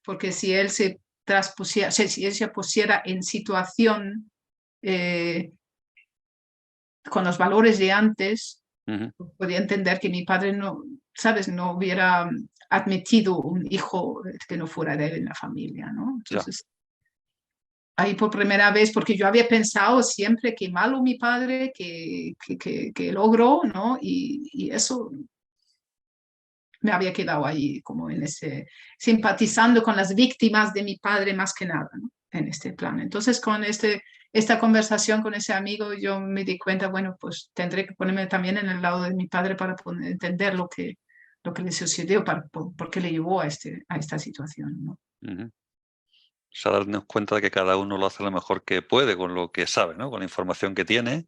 porque si él se traspusiera, si él se pusiera en situación eh, con los valores de antes,
Ujú.
podía entender que mi padre no, ¿sabes? No hubiera admitido un hijo que no fuera de él en la familia, ¿no?
Ya.
Entonces, ahí por primera vez, porque yo había pensado siempre que malo mi padre, que logró, ¿no? Y eso me había quedado ahí como en ese, simpatizando con las víctimas de mi padre más que nada, ¿no? En este plan. Entonces, con esta conversación con ese amigo, yo me di cuenta, bueno, pues tendré que ponerme también en el lado de mi padre para poder entender lo que le sucedió, por qué le llevó a esta situación, ¿no?
Ujú. O sea, darnos cuenta de que cada uno lo hace lo mejor que puede con lo que sabe, ¿no? Con la información que tiene,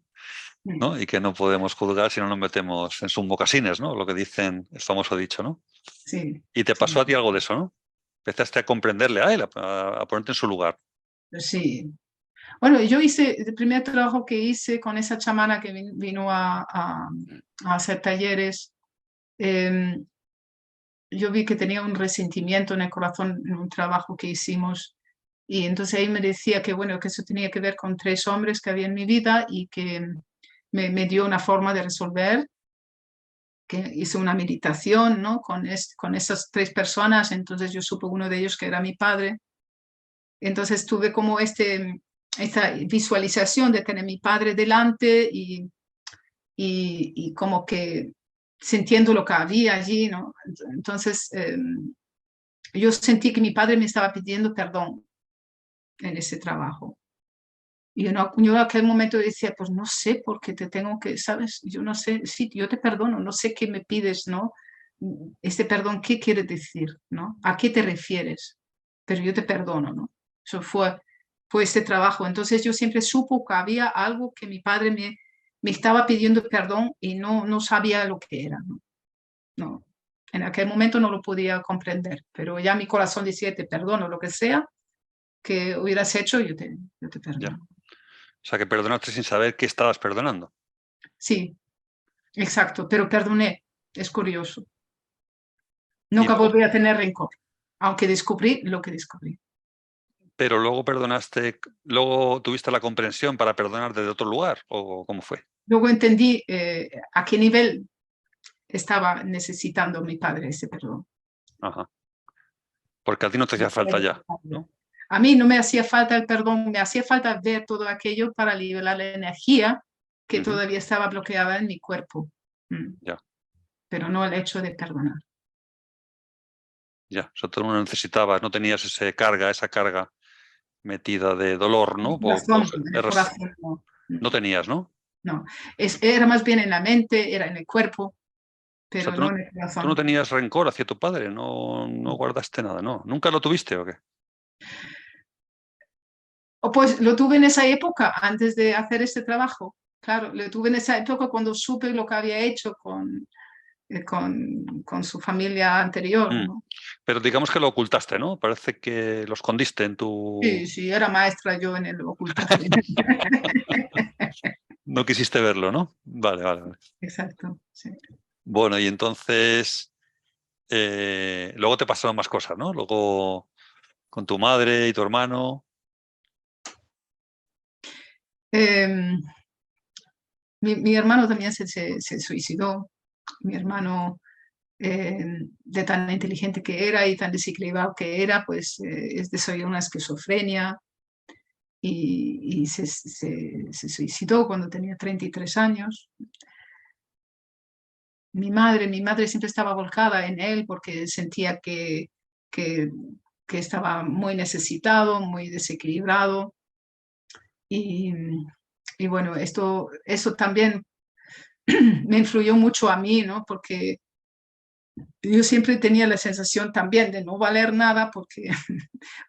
Mm.
¿no? Y que no podemos juzgar si no nos metemos en sus mocasines, ¿no? Lo que dicen, el famoso dicho, ¿no?
Sí,
Y te
sí,
pasó a ti algo de eso, ¿no? Empezaste a comprenderle a él, a ponerte en su lugar.
sí. Bueno, yo hice, el primer trabajo que hice con esa chamana que vino a hacer talleres, eh, yo vi que tenía un resentimiento en el corazón en un trabajo que hicimos y entonces ahí me decía que bueno, que eso tenía que ver con 3 hombres que había en mi vida y que me dio una forma de resolver, que hice una meditación, ¿no? Con esas 3 personas, entonces yo supe uno de ellos que era mi padre, entonces tuve como esta visualización de tener mi padre delante y como que sintiendo lo que había allí, ¿no? Entonces, yo sentí que mi padre me estaba pidiendo perdón en ese trabajo. Y yo en aquel momento decía, pues no sé por qué te tengo que, ¿sabes? Yo no sé, sí, yo te perdono, no sé qué me pides, ¿no? Este perdón, ¿qué quiere decir, ¿no? ¿A qué te refieres? Pero yo te perdono, ¿no? Eso fue este trabajo. Entonces yo siempre supo que había algo que mi padre me estaba pidiendo perdón y no sabía lo que era, ¿no? No. En aquel momento no lo podía comprender, pero ya mi corazón decía, te perdono, lo que sea que hubieras hecho, yo te
Ya.
perdono.
O sea, que perdonaste sin saber qué estabas perdonando.
Sí, exacto, pero perdoné, es curioso.
Y
Nunca
luego,
volví a tener rencor, aunque descubrí lo que descubrí.
pero luego perdonaste, luego tuviste la comprensión para perdonar desde otro lugar, ¿o cómo fue?
Luego entendí a qué nivel estaba necesitando mi padre ese perdón.
Ajá. Porque a ti no te hacía falta ya, ¿no?
A mí no me hacía falta el perdón, me hacía falta ver todo aquello para liberar la energía que
Ujú.
todavía estaba bloqueada en mi cuerpo.
Ya.
Pero no el hecho de perdonar.
Ya, o sea, tú no necesitabas, no tenías esa carga metida de dolor, ¿no?
El corazón no.
No tenías, ¿no?
No, era más bien en la mente, era en el cuerpo,
O sea,
pero no en el
tú no
corazón.
tenías rencor hacia tu padre, no guardaste nada, ¿no? ¿Nunca lo tuviste o qué?
O pues lo tuve en esa época, antes de hacer este trabajo. Claro, lo tuve en esa época cuando supe lo que había hecho con su familia anterior,
Mm.
¿no?
Pero digamos que lo ocultaste, ¿no? Parece que lo escondiste en tu...
Sí, sí, era maestra yo en el ocultar.
No quisiste verlo, ¿no? Vale, vale, vale.
Exacto, sí.
Bueno, y entonces luego te pasaron más cosas, ¿no? Luego con tu madre y tu hermano.
Em, mi hermano también se suicidó. Mi hermano, de tan inteligente que era y tan desequilibrado que era, pues desarrolló una esquizofrenia y se suicidó cuando tenía 33 años. Mi madre siempre estaba volcada en él porque sentía que, que estaba muy necesitado, muy desequilibrado. Y, y bueno, eso también me influyó mucho a mí, ¿no? Porque yo siempre tenía la sensación también de no valer nada porque,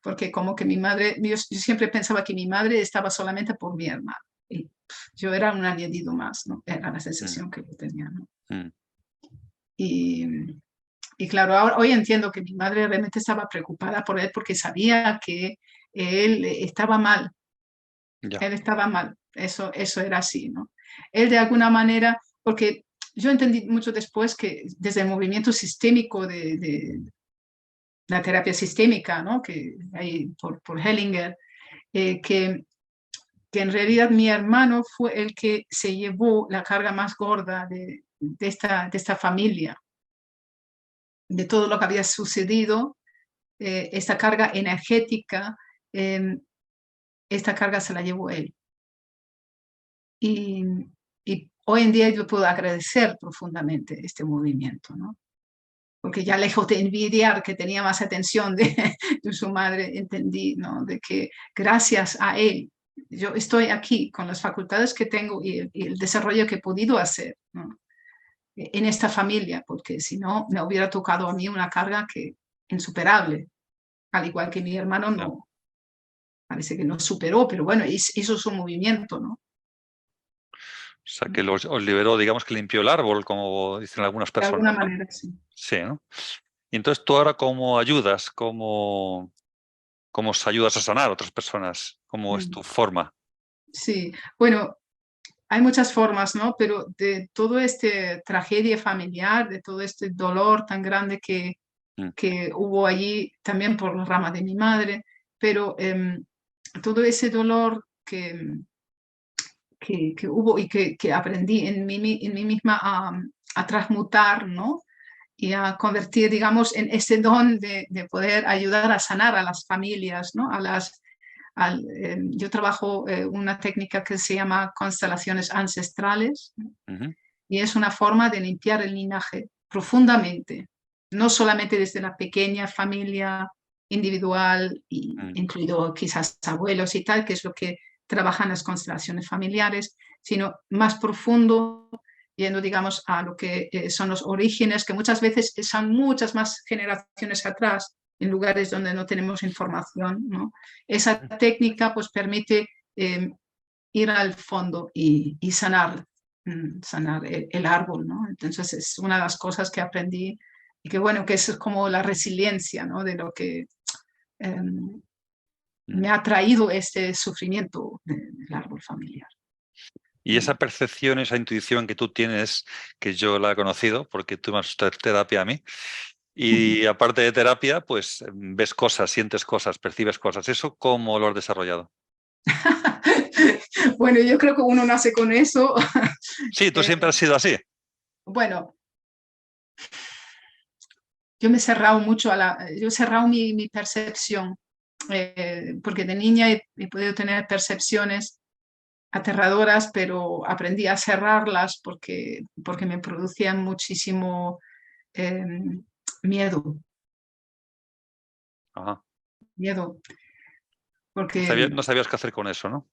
porque como que mi madre, yo siempre pensaba que mi madre estaba solamente por mi hermano. Y yo era un añadido más, ¿no? Era la
Mm,
sensación que yo tenía, ¿no?
mm,
Y, y claro, ahora, hoy entiendo que mi madre realmente estaba preocupada por él porque sabía que él estaba mal,
ya.
él estaba mal, eso era así, ¿no? Él de alguna manera, porque yo entendí mucho después que desde el movimiento sistémico de la terapia sistémica, ¿no? Que hay por Hellinger, que en realidad mi hermano fue el que se llevó la carga más gorda de esta familia, de todo lo que había sucedido, esta carga energética, eh, esta carga se la llevó él. Y, y hoy en día yo puedo agradecer profundamente este movimiento, ¿no? Porque ya lejos de envidiar que tenía más atención de su madre, entendí, ¿no? De que gracias a él yo estoy aquí con las facultades que tengo y el desarrollo que he podido hacer, ¿no? En esta familia, porque si no me hubiera tocado a mí una carga que insuperable, al igual que mi hermano
Ya.
no, parece que no superó, pero bueno, hizo su movimiento, ¿no?
O sea, que os liberó, digamos que limpió el árbol, como dicen algunas
De alguna
personas, ¿no?
manera, sí.
Sí, ¿no? Y entonces tú ahora, ¿cómo ayudas? ¿Cómo os ayudas a sanar a otras personas? ¿Cómo es tu forma?
Sí, bueno, hay muchas formas, ¿no? Pero de toda esta tragedia familiar, de todo este dolor tan grande
Mm,
que hubo allí, también por la rama de mi madre, pero todo ese dolor que hubo y que aprendí en mí misma a transmutar, ¿no? Y a convertir, digamos, en ese don de poder ayudar a sanar a las familias, ¿no? Yo trabajo una técnica que se llama constelaciones ancestrales
ujú,
y es una forma de limpiar el linaje profundamente, no solamente desde la pequeña familia individual,
mm,
incluido quizás abuelos y tal, que es lo que trabajan las constelaciones familiares, sino más profundo, yendo, digamos, a lo que son los orígenes, que muchas veces son muchas más generaciones atrás, en lugares donde no tenemos información, ¿no? Esa técnica pues permite ir al fondo y sanar, sanar el árbol, ¿no? Entonces es una de las cosas que aprendí y que bueno, que es como la resiliencia, ¿no? De lo que
mm.
me ha traído este sufrimiento del árbol familiar.
Y esa percepción, esa intuición que tú tienes, que yo la he conocido, porque tú me has hecho terapia a mí, y aparte de terapia, pues ves cosas, sientes cosas, percibes cosas. ¿Eso cómo lo has desarrollado?
Bueno, yo creo que uno nace con eso.
Sí, tú
Eh,
siempre has sido así.
bueno, yo me he cerrado mucho yo he cerrado mi percepción, porque de niña he podido tener percepciones aterradoras, pero aprendí a cerrarlas porque me producían muchísimo eh, miedo.
Ajá.
miedo.
No
Porque,
no sabías qué hacer con eso, ¿no?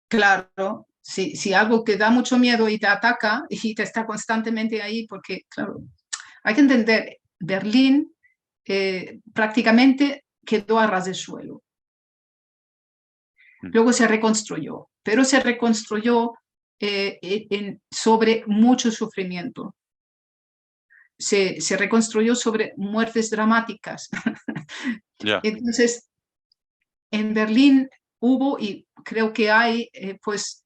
claro, si algo que da mucho miedo y te ataca y te está constantemente ahí, porque, claro, hay que entender, Berlín prácticamente quedó a ras de suelo.
Mm.
Luego se reconstruyó, pero se reconstruyó sobre mucho sufrimiento. Se reconstruyó sobre muertes dramáticas.
Ya.
Entonces, en Berlín hubo y creo que hay pues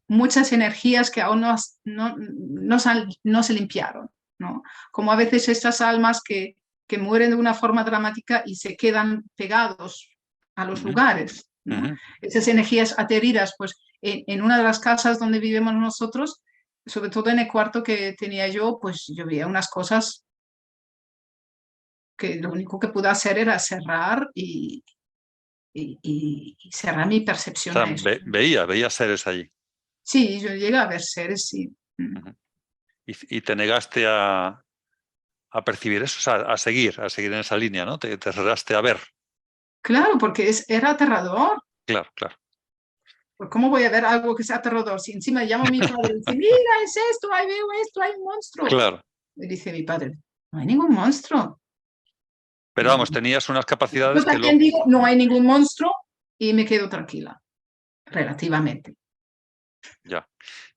muchas energías que aún no se limpiaron, ¿no? Como a veces estas almas que mueren de una forma dramática y se quedan pegados a los
Ujú,
lugares, ¿no?
ujú.
Esas energías ateridas, pues en una de las casas donde vivimos nosotros, sobre todo en el cuarto que tenía yo, pues yo veía unas cosas que lo único que pude hacer era cerrar y cerrar mi
O
percepción
sea,
a eso.
veía seres allí.
Sí, yo llegué a ver seres, sí.
Ujú. Y te negaste a percibir eso, o sea, a seguir en esa línea, ¿no? Te cerraste a ver.
Claro, porque era aterrador.
Claro, claro.
Pues, ¿cómo voy a ver algo que sea aterrador? Si encima llamo a mi padre y dice, mira, es esto, ahí veo esto, hay un monstruo.
Claro.
Y dice mi padre, no hay ningún monstruo.
Pero
Y
vamos, tenías unas
yo
capacidades que
también
luego...
digo, no hay ningún monstruo y me quedo tranquila, relativamente.
Ya.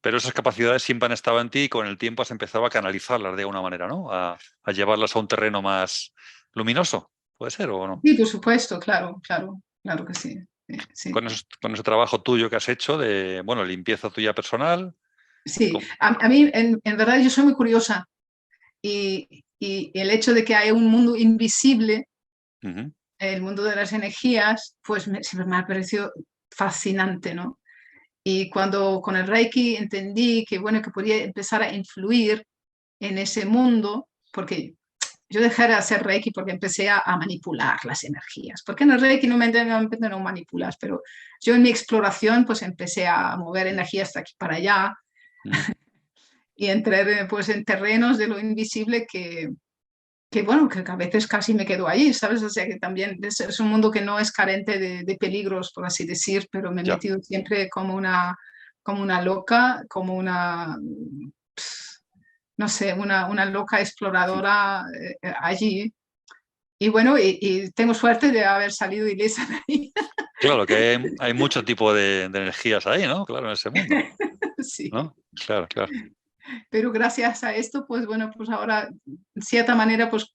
Pero esas capacidades siempre han estado en ti y con el tiempo has empezado a canalizarlas de alguna manera, ¿no? A llevarlas a un terreno más luminoso. ¿Puede ser o no?
Sí, por supuesto, claro, claro, claro que sí. Sí.
Con ese trabajo tuyo que has hecho de, bueno, limpieza tuya personal.
Sí,
con-
a mí en verdad yo soy muy curiosa y el hecho de que hay un mundo invisible,
Ujú,
el mundo de las energías, pues siempre me ha parecido fascinante, ¿no? Y cuando con el Reiki entendí que, bueno, que podía empezar a influir en ese mundo, porque yo dejé de hacer Reiki porque empecé a manipular las energías, porque en el Reiki no manipulas, pero yo en mi exploración pues empecé a mover energías de aquí para allá
ujú.
y entré pues en terrenos de lo invisible que bueno, que a veces casi me quedo allí, ¿sabes? O sea que también es un mundo que no es carente de peligros, por así decir, pero me he
Ya.
metido siempre como una loca, como una, no sé, una loca exploradora allí. Y bueno, y tengo suerte de haber salido ilesa de ahí.
Claro que hay mucho tipo de energías ahí, ¿no? Claro, en ese mundo,
Sí.
¿no? Claro, claro.
Pero gracias a esto, pues bueno, pues ahora, en cierta manera, pues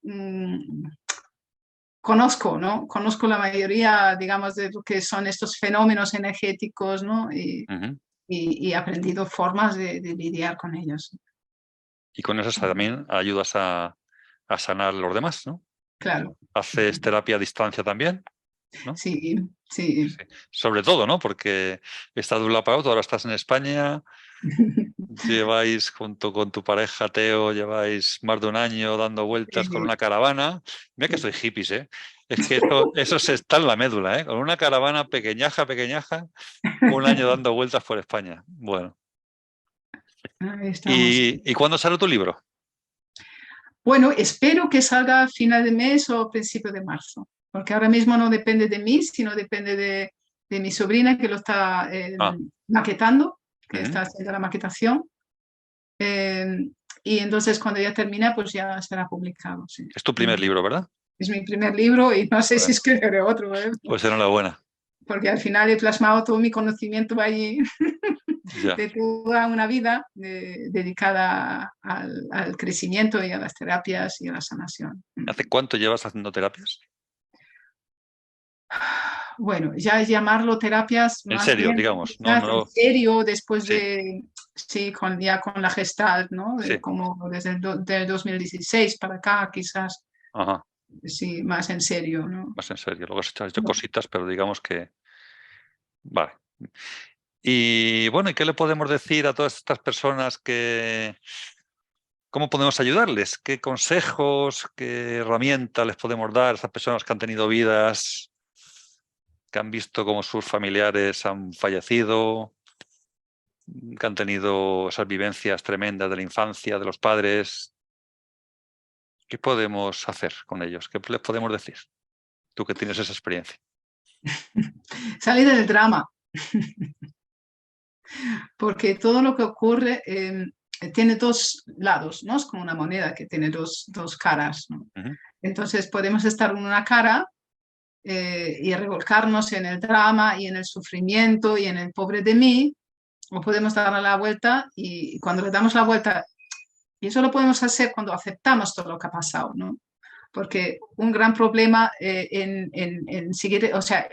conozco, ¿no? Conozco la mayoría, digamos, de lo que son estos fenómenos energéticos, ¿no?
Ujú.
Y he aprendido formas de lidiar con ellos.
Y con eso también ayudas a sanar a los demás, ¿no?
Claro,
Haces terapia a distancia también, ¿no?
sí, sí.
Sí. Sobre todo, ¿no? Porque estás de un lado para otro, ahora estás en España, lleváis junto con tu pareja Teo, lleváis más de un año dando vueltas con
Sí,
una caravana. Mira que
sí.
soy hippies, ¿eh? Es que eso se está en la médula, ¿eh? Con una caravana pequeñaja, pequeñaja, un año dando vueltas por España. Bueno.
Ahí estamos.
Y cuándo sale tu libro?
Bueno, espero que salga a final de mes o principio de marzo, porque ahora mismo no depende de mí, sino depende de mi sobrina que lo está
Ah,
maquetando, que
ujú.
está haciendo la maquetación. Eh, y entonces cuando ya termina, pues ya será publicado. Sí.
Es tu primer libro, ¿verdad?
Es mi primer libro y no sé si
Bueno,
escribiré otro, ¿eh?
pues enhorabuena.
Porque al final he plasmado todo mi conocimiento allí
Ya.
de toda una vida dedicada al crecimiento y a las terapias y a la sanación.
¿Hace cuánto llevas haciendo terapias?
Bueno, ya llamarlo terapias
En
más
serio,
bien
digamos. No,
quizás en
no.
serio después
Sí,
de, sí, ya con la Gestalt, ¿no?
sí.
Como desde del 2016 para acá, quizás,
Ajá.
sí, más en serio, ¿no?
Más en serio. Luego has hecho cositas, pero digamos que. Vale. Y bueno, ¿y qué le podemos decir a todas estas personas que... ¿Cómo podemos ayudarles? ¿Qué consejos, qué herramientas les podemos dar a estas personas que han tenido vidas, que han visto cómo sus familiares han fallecido, que han tenido esas vivencias tremendas de la infancia, de los padres? ¿Qué podemos hacer con ellos? ¿Qué les podemos decir? tú que tienes esa experiencia.
Salir del drama. Porque todo lo que ocurre tiene dos lados, ¿no? Es como una moneda que tiene dos caras, ¿no? Entonces podemos estar en una cara y revolcarnos en el drama y en el sufrimiento y en el pobre de mí, o podemos darle la vuelta y cuando le damos la vuelta, y eso lo podemos hacer cuando aceptamos todo lo que ha pasado, ¿no? Porque un gran problema en seguir, o sea,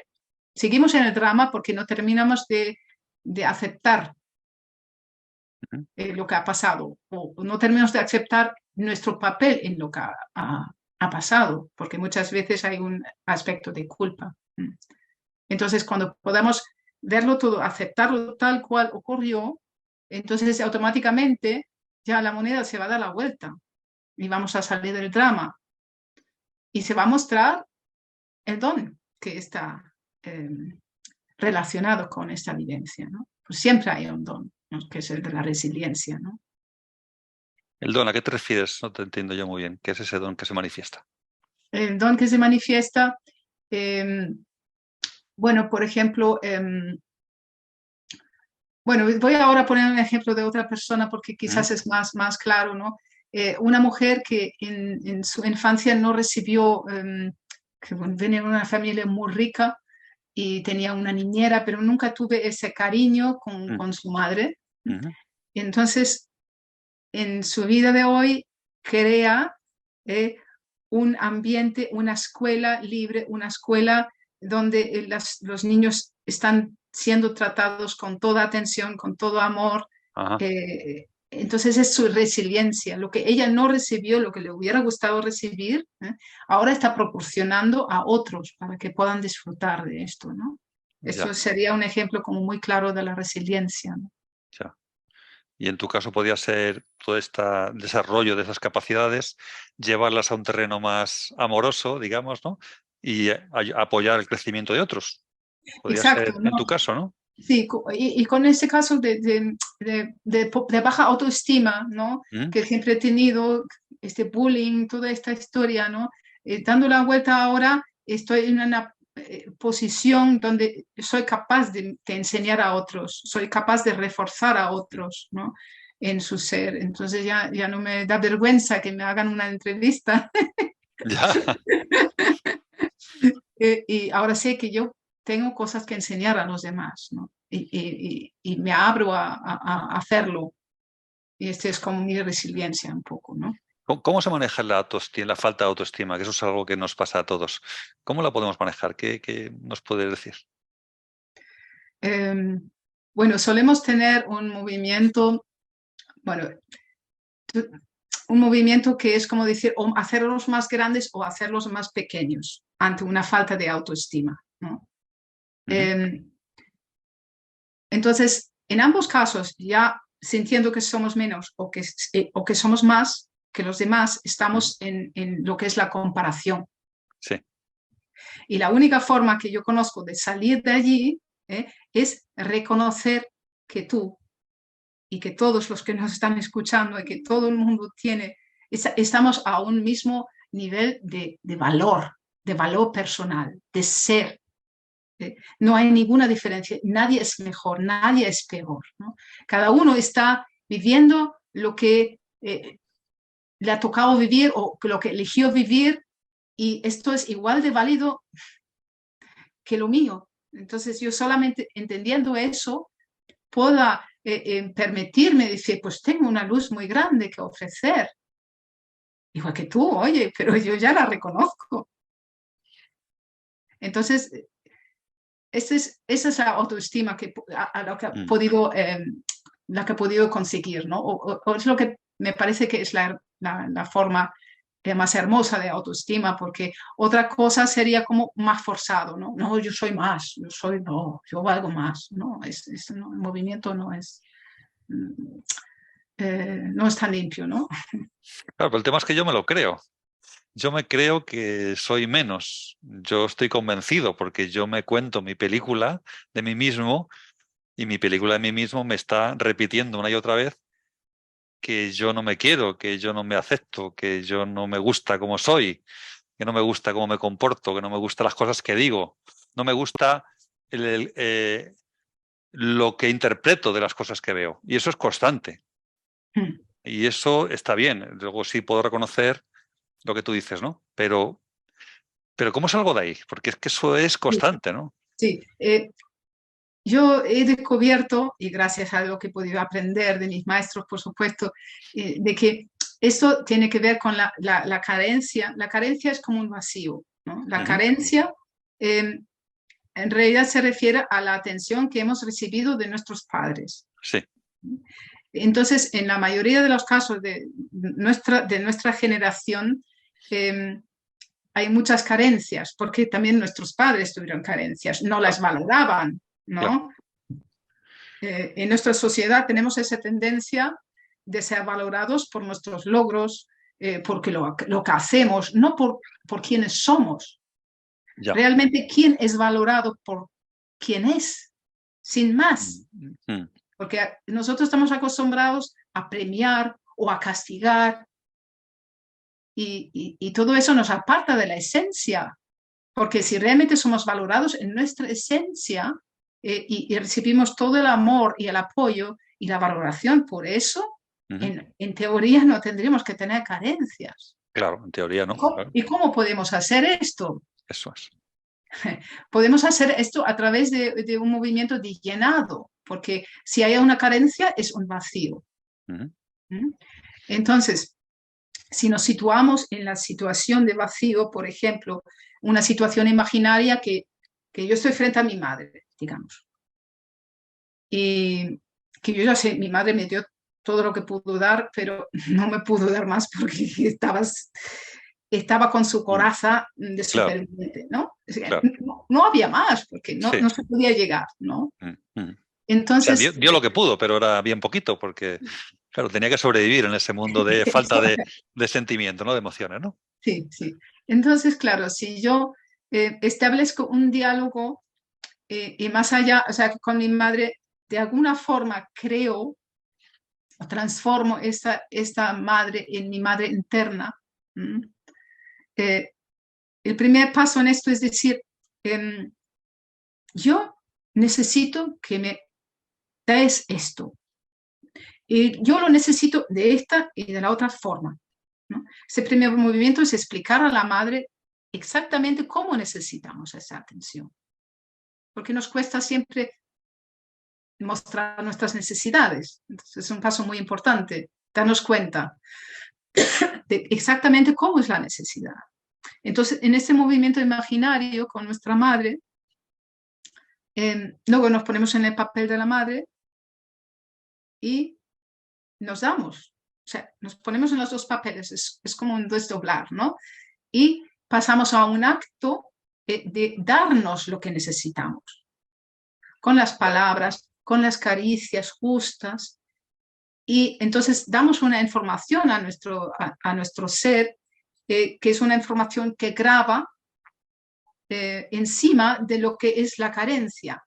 seguimos en el drama porque no terminamos de aceptar lo que ha pasado, o no terminamos de aceptar nuestro papel en lo que ha pasado, porque muchas veces hay un aspecto de culpa. Entonces, cuando podamos verlo todo, aceptarlo tal cual ocurrió, entonces automáticamente ya la moneda se va a dar la vuelta y vamos a salir del drama y se va a mostrar el don que está relacionado con esta vivencia, ¿no? Pues siempre hay un don, ¿no? Que es el de la resiliencia, ¿no?
El don, ¿a qué te refieres? No te entiendo yo muy bien. ¿Qué es ese don que se manifiesta?
El don que se manifiesta, bueno, por ejemplo, bueno, voy ahora a poner un ejemplo de otra persona porque quizás es más claro, ¿no? Una mujer que en su infancia no recibió, que venía de una familia muy rica y tenía una niñera, pero nunca tuve ese cariño con su madre. Y entonces, en su vida de hoy, crea un ambiente, una escuela libre, una escuela donde los niños están siendo tratados con toda atención, con todo amor. Entonces es su resiliencia, lo que ella no recibió, lo que le hubiera gustado recibir, ahora está proporcionando a otros para que puedan disfrutar de esto, ¿no? Eso sería un ejemplo como muy claro de la resiliencia, ¿no?
Ya. Y en tu caso podría ser todo este desarrollo de esas capacidades, llevarlas a un terreno más amoroso, digamos, ¿no? Y apoyar el crecimiento de otros. Podría
Exacto,
ser
¿no?
en tu caso, ¿no?
Sí, y con este caso de baja autoestima, ¿no? Que siempre he tenido, este bullying, toda esta historia, ¿no? Dando la vuelta ahora, estoy en una posición donde soy capaz de enseñar a otros, soy capaz de reforzar a otros, ¿no? En su ser. Entonces ya no me da vergüenza que me hagan una entrevista.
Ya.
Y ahora sé que yo tengo cosas que enseñar a los demás, ¿no? Y me abro a hacerlo. Y este es como mi resiliencia un poco, ¿no?
¿Cómo se maneja la autoestima, la falta de autoestima? Que eso es algo que nos pasa a todos. ¿Cómo la podemos manejar? ¿Qué nos puede decir?
Bueno, solemos tener un movimiento, bueno, un movimiento que es como decir, o hacerlos más grandes o hacerlos más pequeños ante una falta de autoestima, ¿no? Entonces, en ambos casos, ya sintiendo que somos menos o que somos más que los demás, estamos en lo que es la comparación.
Sí.
Y la única forma que yo conozco de salir de allí es reconocer que tú y que todos los que nos están escuchando y que todo el mundo tiene, estamos a un mismo nivel de valor personal, de ser. No hay ninguna diferencia, nadie es mejor, nadie es peor, ¿no? Cada uno está viviendo lo que le ha tocado vivir o lo que eligió vivir y esto es igual de válido que lo mío. Entonces yo solamente entendiendo eso pueda permitirme decir, pues tengo una luz muy grande que ofrecer. Igual que tú, oye, pero yo ya la reconozco. Entonces, esa es la autoestima a lo que he podido, la que he podido conseguir, ¿no? O es lo que me parece que es la forma más hermosa de autoestima, porque otra cosa sería como más forzado, ¿no? No, yo soy más, yo valgo más, ¿no? No, el movimiento no es tan limpio, ¿no?
Claro, pero el tema es que yo me lo creo. Yo me creo que soy menos. Yo estoy convencido porque yo me cuento mi película de mí mismo y mi película de mí mismo me está repitiendo una y otra vez que yo no me quiero, que yo no me acepto, que yo no me gusta como soy. que no me gusta cómo me comporto, que no me gustan las cosas que digo, no me gusta lo que interpreto de las cosas que veo. Y eso es constante. Y eso está bien. Luego sí puedo reconocer lo que tú dices, ¿no? Pero ¿cómo salgo de ahí? Porque es que eso es constante, ¿no?
Sí, yo he descubierto, y gracias a lo que he podido aprender de mis maestros, por supuesto, de que esto tiene que ver con la carencia. La carencia es como un vacío, ¿no? La carencia en realidad se refiere a la atención que hemos recibido de nuestros padres.
Sí.
Entonces, en la mayoría de los casos de nuestra generación, hay muchas carencias, porque también nuestros padres tuvieron carencias, no las valoraban, ¿no?
Claro.
En nuestra sociedad tenemos esa tendencia de ser valorados por nuestros logros, porque lo que hacemos, no por quienes somos.
Ya.
Realmente, ¿quién es valorado por quién es? Sin más. Porque nosotros estamos acostumbrados a premiar o a castigar y todo eso nos aparta de la esencia. Porque si realmente somos valorados en nuestra esencia y recibimos todo el amor y el apoyo y la valoración por eso, en teoría no tendríamos que tener carencias.
Claro, en teoría no. Claro.
¿Y cómo podemos hacer esto?
Eso es.
Podemos hacer esto a través de un movimiento de llenado, porque si hay una carencia es un vacío. Entonces, si nos situamos en la situación de vacío, por ejemplo, una situación imaginaria que yo estoy frente a mi madre, digamos, y que yo ya sé, mi madre me dio todo lo que pudo dar, pero no me pudo dar más porque estaba con su coraza de superviviente, ¿no?
Claro.
No había más, porque no se podía llegar, ¿no? Entonces,
o sea, dio lo que pudo, pero era bien poquito, porque, claro, tenía que sobrevivir en ese mundo de falta de sentimiento, ¿no? De emociones, ¿no?
Sí, sí. Entonces, claro, si yo establezco un diálogo y más allá, o sea, con mi madre, de alguna forma creo o transformo esta madre en mi madre interna. El primer paso en esto es decir, yo necesito que me des esto. Y yo lo necesito de esta y de la otra forma, ¿no? Ese primer movimiento es explicar a la madre exactamente cómo necesitamos esa atención. Porque nos cuesta siempre mostrar nuestras necesidades. Entonces es un paso muy importante, darnos cuenta de exactamente cómo es la necesidad. Entonces, en este movimiento imaginario con nuestra madre, luego nos ponemos en el papel de la madre y nos damos. O sea, nos ponemos en los dos papeles, es como un desdoblar, ¿no? Y pasamos a un acto de darnos lo que necesitamos, con las palabras, con las caricias justas, y entonces damos una información a nuestro ser, que es una información que graba encima de lo que es la carencia.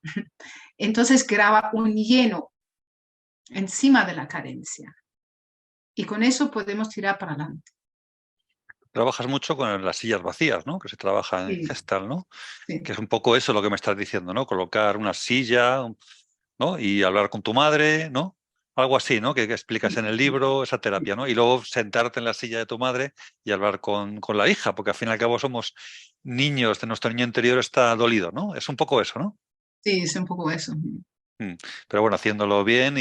Entonces graba un lleno encima de la carencia. Y con eso podemos tirar para adelante.
Trabajas mucho con las sillas vacías, ¿no? Que se trabaja en Gestalt, ¿no?
Sí.
Que es un poco eso lo que me estás diciendo, ¿no? Colocar una silla, ¿no? Y hablar con tu madre, ¿no? Algo así, ¿no? Que explicas en el libro, esa terapia, ¿no? Y luego sentarte en la silla de tu madre y hablar con la hija, porque al fin y al cabo somos niños, de nuestro niño interior está dolido, ¿no? Es un poco eso, ¿no?
Sí, es un poco eso.
Pero bueno, haciéndolo bien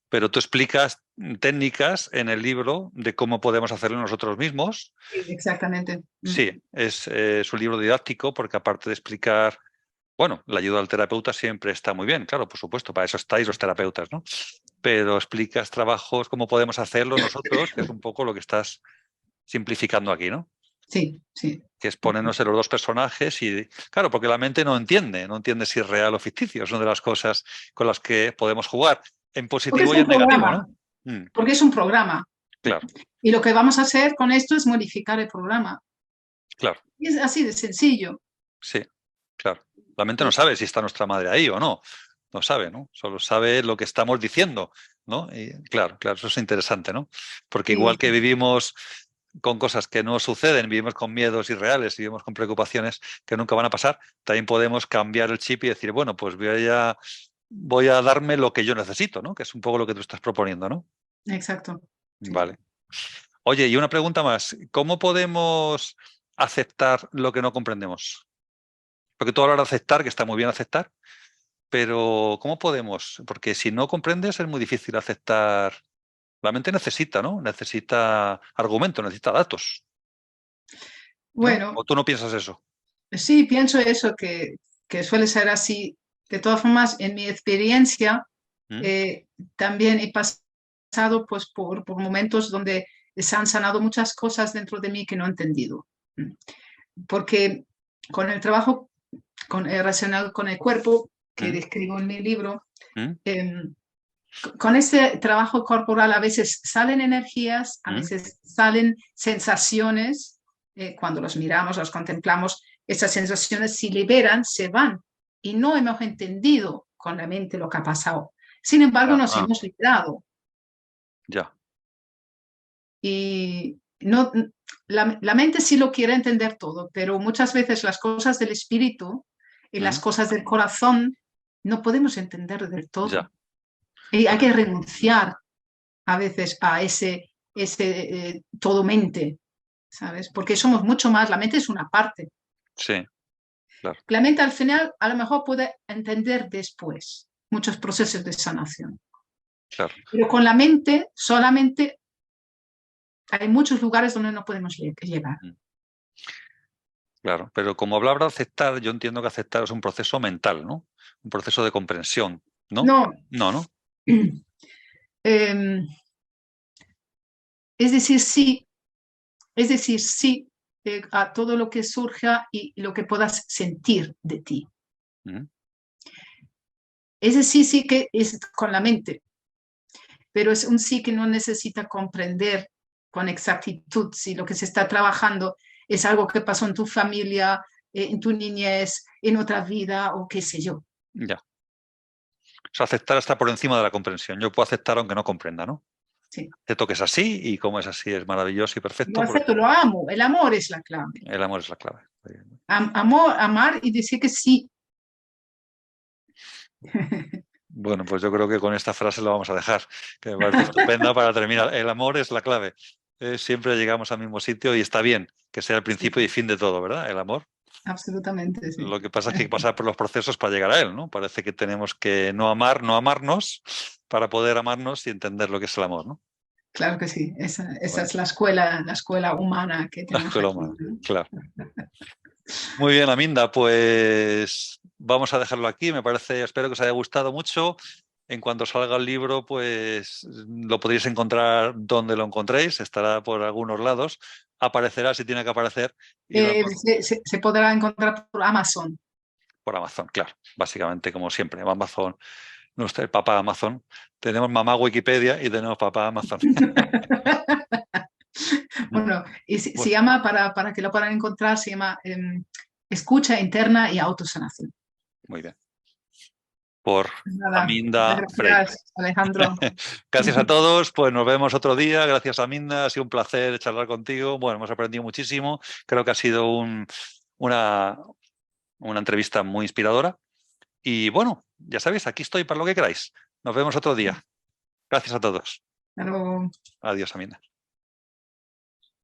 Pero tú explicas técnicas en el libro de cómo podemos hacerlo nosotros mismos.
Sí, exactamente.
Sí, es un libro didáctico porque aparte de explicar, bueno, la ayuda al terapeuta siempre está muy bien, claro, por supuesto, para eso estáis los terapeutas, ¿no? Pero explicas trabajos, cómo podemos hacerlo nosotros, que es un poco lo que estás simplificando aquí, ¿no?
Sí, sí.
Que es ponernos en los dos personajes y, claro, porque la mente no entiende si es real o ficticio, es una de las cosas con las que podemos jugar, en positivo y en negativo, ¿no?
Porque es un programa.
Claro.
Y lo que vamos a hacer con esto es modificar el programa.
Claro.
Y es así de sencillo.
Sí, claro. La mente no sabe si está nuestra madre ahí o no. No sabe, ¿no? Solo sabe lo que estamos diciendo, ¿no? Y claro, eso es interesante, ¿no? Porque igual que vivimos con cosas que no suceden, vivimos con miedos irreales, vivimos con preocupaciones que nunca van a pasar, también podemos cambiar el chip y decir, bueno, pues voy a darme lo que yo necesito, ¿no? Que es un poco lo que tú estás proponiendo, ¿no?
Exacto. Sí.
Vale. Oye, y una pregunta más. ¿Cómo podemos aceptar lo que no comprendemos? Porque tú hablas de aceptar, que está muy bien aceptar, pero ¿cómo podemos? Porque si no comprendes es muy difícil aceptar. La mente necesita, ¿no? Necesita argumentos, necesita datos, ¿no?
Bueno,
¿O tú no piensas eso?
sí, pienso eso, que suele ser así. De todas formas, en mi experiencia,
¿Mm?
eh, también he pasado pues, por momentos donde se han sanado muchas cosas dentro de mí que no he entendido. Porque con el trabajo relacionado con el cuerpo, que
¿Mm?
describo en mi libro,
¿Mm?
con ese trabajo corporal a veces salen energías, a
¿Mm?
veces salen sensaciones, cuando los miramos, los contemplamos, esas sensaciones se liberan, se van y no hemos entendido con la mente lo que ha pasado. Sin embargo, nos
Ajá,
hemos liberado
ya.
y no, la mente sí lo quiere entender todo, pero muchas veces las cosas del espíritu y las
¿Mm?
cosas del corazón no podemos entender del todo.
Ya.
Y hay
Vale.
que renunciar a veces a todo mente, ¿sabes? Porque somos mucho más, la mente es una parte.
Sí, claro,
La mente al final a lo mejor puede entender después muchos procesos de sanación,
claro.
pero con la mente solamente hay muchos lugares donde no podemos llegar.
Mm. Claro, pero como hablaba de aceptar, yo entiendo que aceptar es un proceso mental, ¿no? Un proceso de comprensión, ¿no?
No,
No, ¿no?
eh, es decir, sí, es decir, sí a todo lo que surja y lo que puedas sentir de ti.
¿Mm?
Ese sí, sí que es con la mente, pero es un sí que no necesita comprender con exactitud si lo que se está trabajando es algo que pasó en tu familia, en tu niñez, en otra vida o qué sé yo.
Ya. O sea, aceptar está por encima de la comprensión. Yo puedo aceptar aunque no comprenda, ¿no?
Sí.
Acepto que es así y como es así es maravilloso y
Lo
perfecto
acepto,
porque
lo amo, el amor es la clave.
el amor es la clave.
Amor, amar y decir que sí.
Bueno, pues yo creo que con esta frase lo vamos a dejar, que me parece estupenda para terminar. El amor es la clave. Siempre llegamos al mismo sitio y está bien que sea el
Sí,
principio y fin de todo, ¿verdad? El amor.
absolutamente, sí.
Lo que pasa es que hay que pasar por los procesos para llegar a él, ¿no? Parece que tenemos que no amar, no amarnos para poder amarnos y entender lo que es el amor, ¿no?
Claro que sí, esa
Bueno,
es la escuela humana que
la
tenemos
escuela
aquí,
humana,
¿no?
claro. Muy bien, Aminda, pues vamos a dejarlo aquí. Me parece, espero que os haya gustado mucho. En cuanto salga el libro, pues lo podréis encontrar donde lo encontréis, estará por algunos lados, aparecerá si tiene que aparecer y
Se podrá encontrar por Amazon.
por Amazon, claro, básicamente como siempre. Amazon, nuestro papá Amazon. Tenemos mamá Wikipedia y tenemos papá Amazon.
Bueno, y se
Bueno,
llama, para que lo puedan encontrar, se llama Escucha Interna y Autosanación.
muy bien. Por
Nada,
Aminda Frey.
gracias, Alejandro.
Gracias a todos, pues nos vemos otro día. Gracias, Aminda, ha sido un placer charlar contigo. Bueno, hemos aprendido muchísimo. Creo que ha sido una entrevista muy inspiradora. Y bueno, ya sabéis, aquí estoy para lo que queráis. Nos vemos otro día. Gracias a todos.
Hasta luego.
Adiós, Aminda.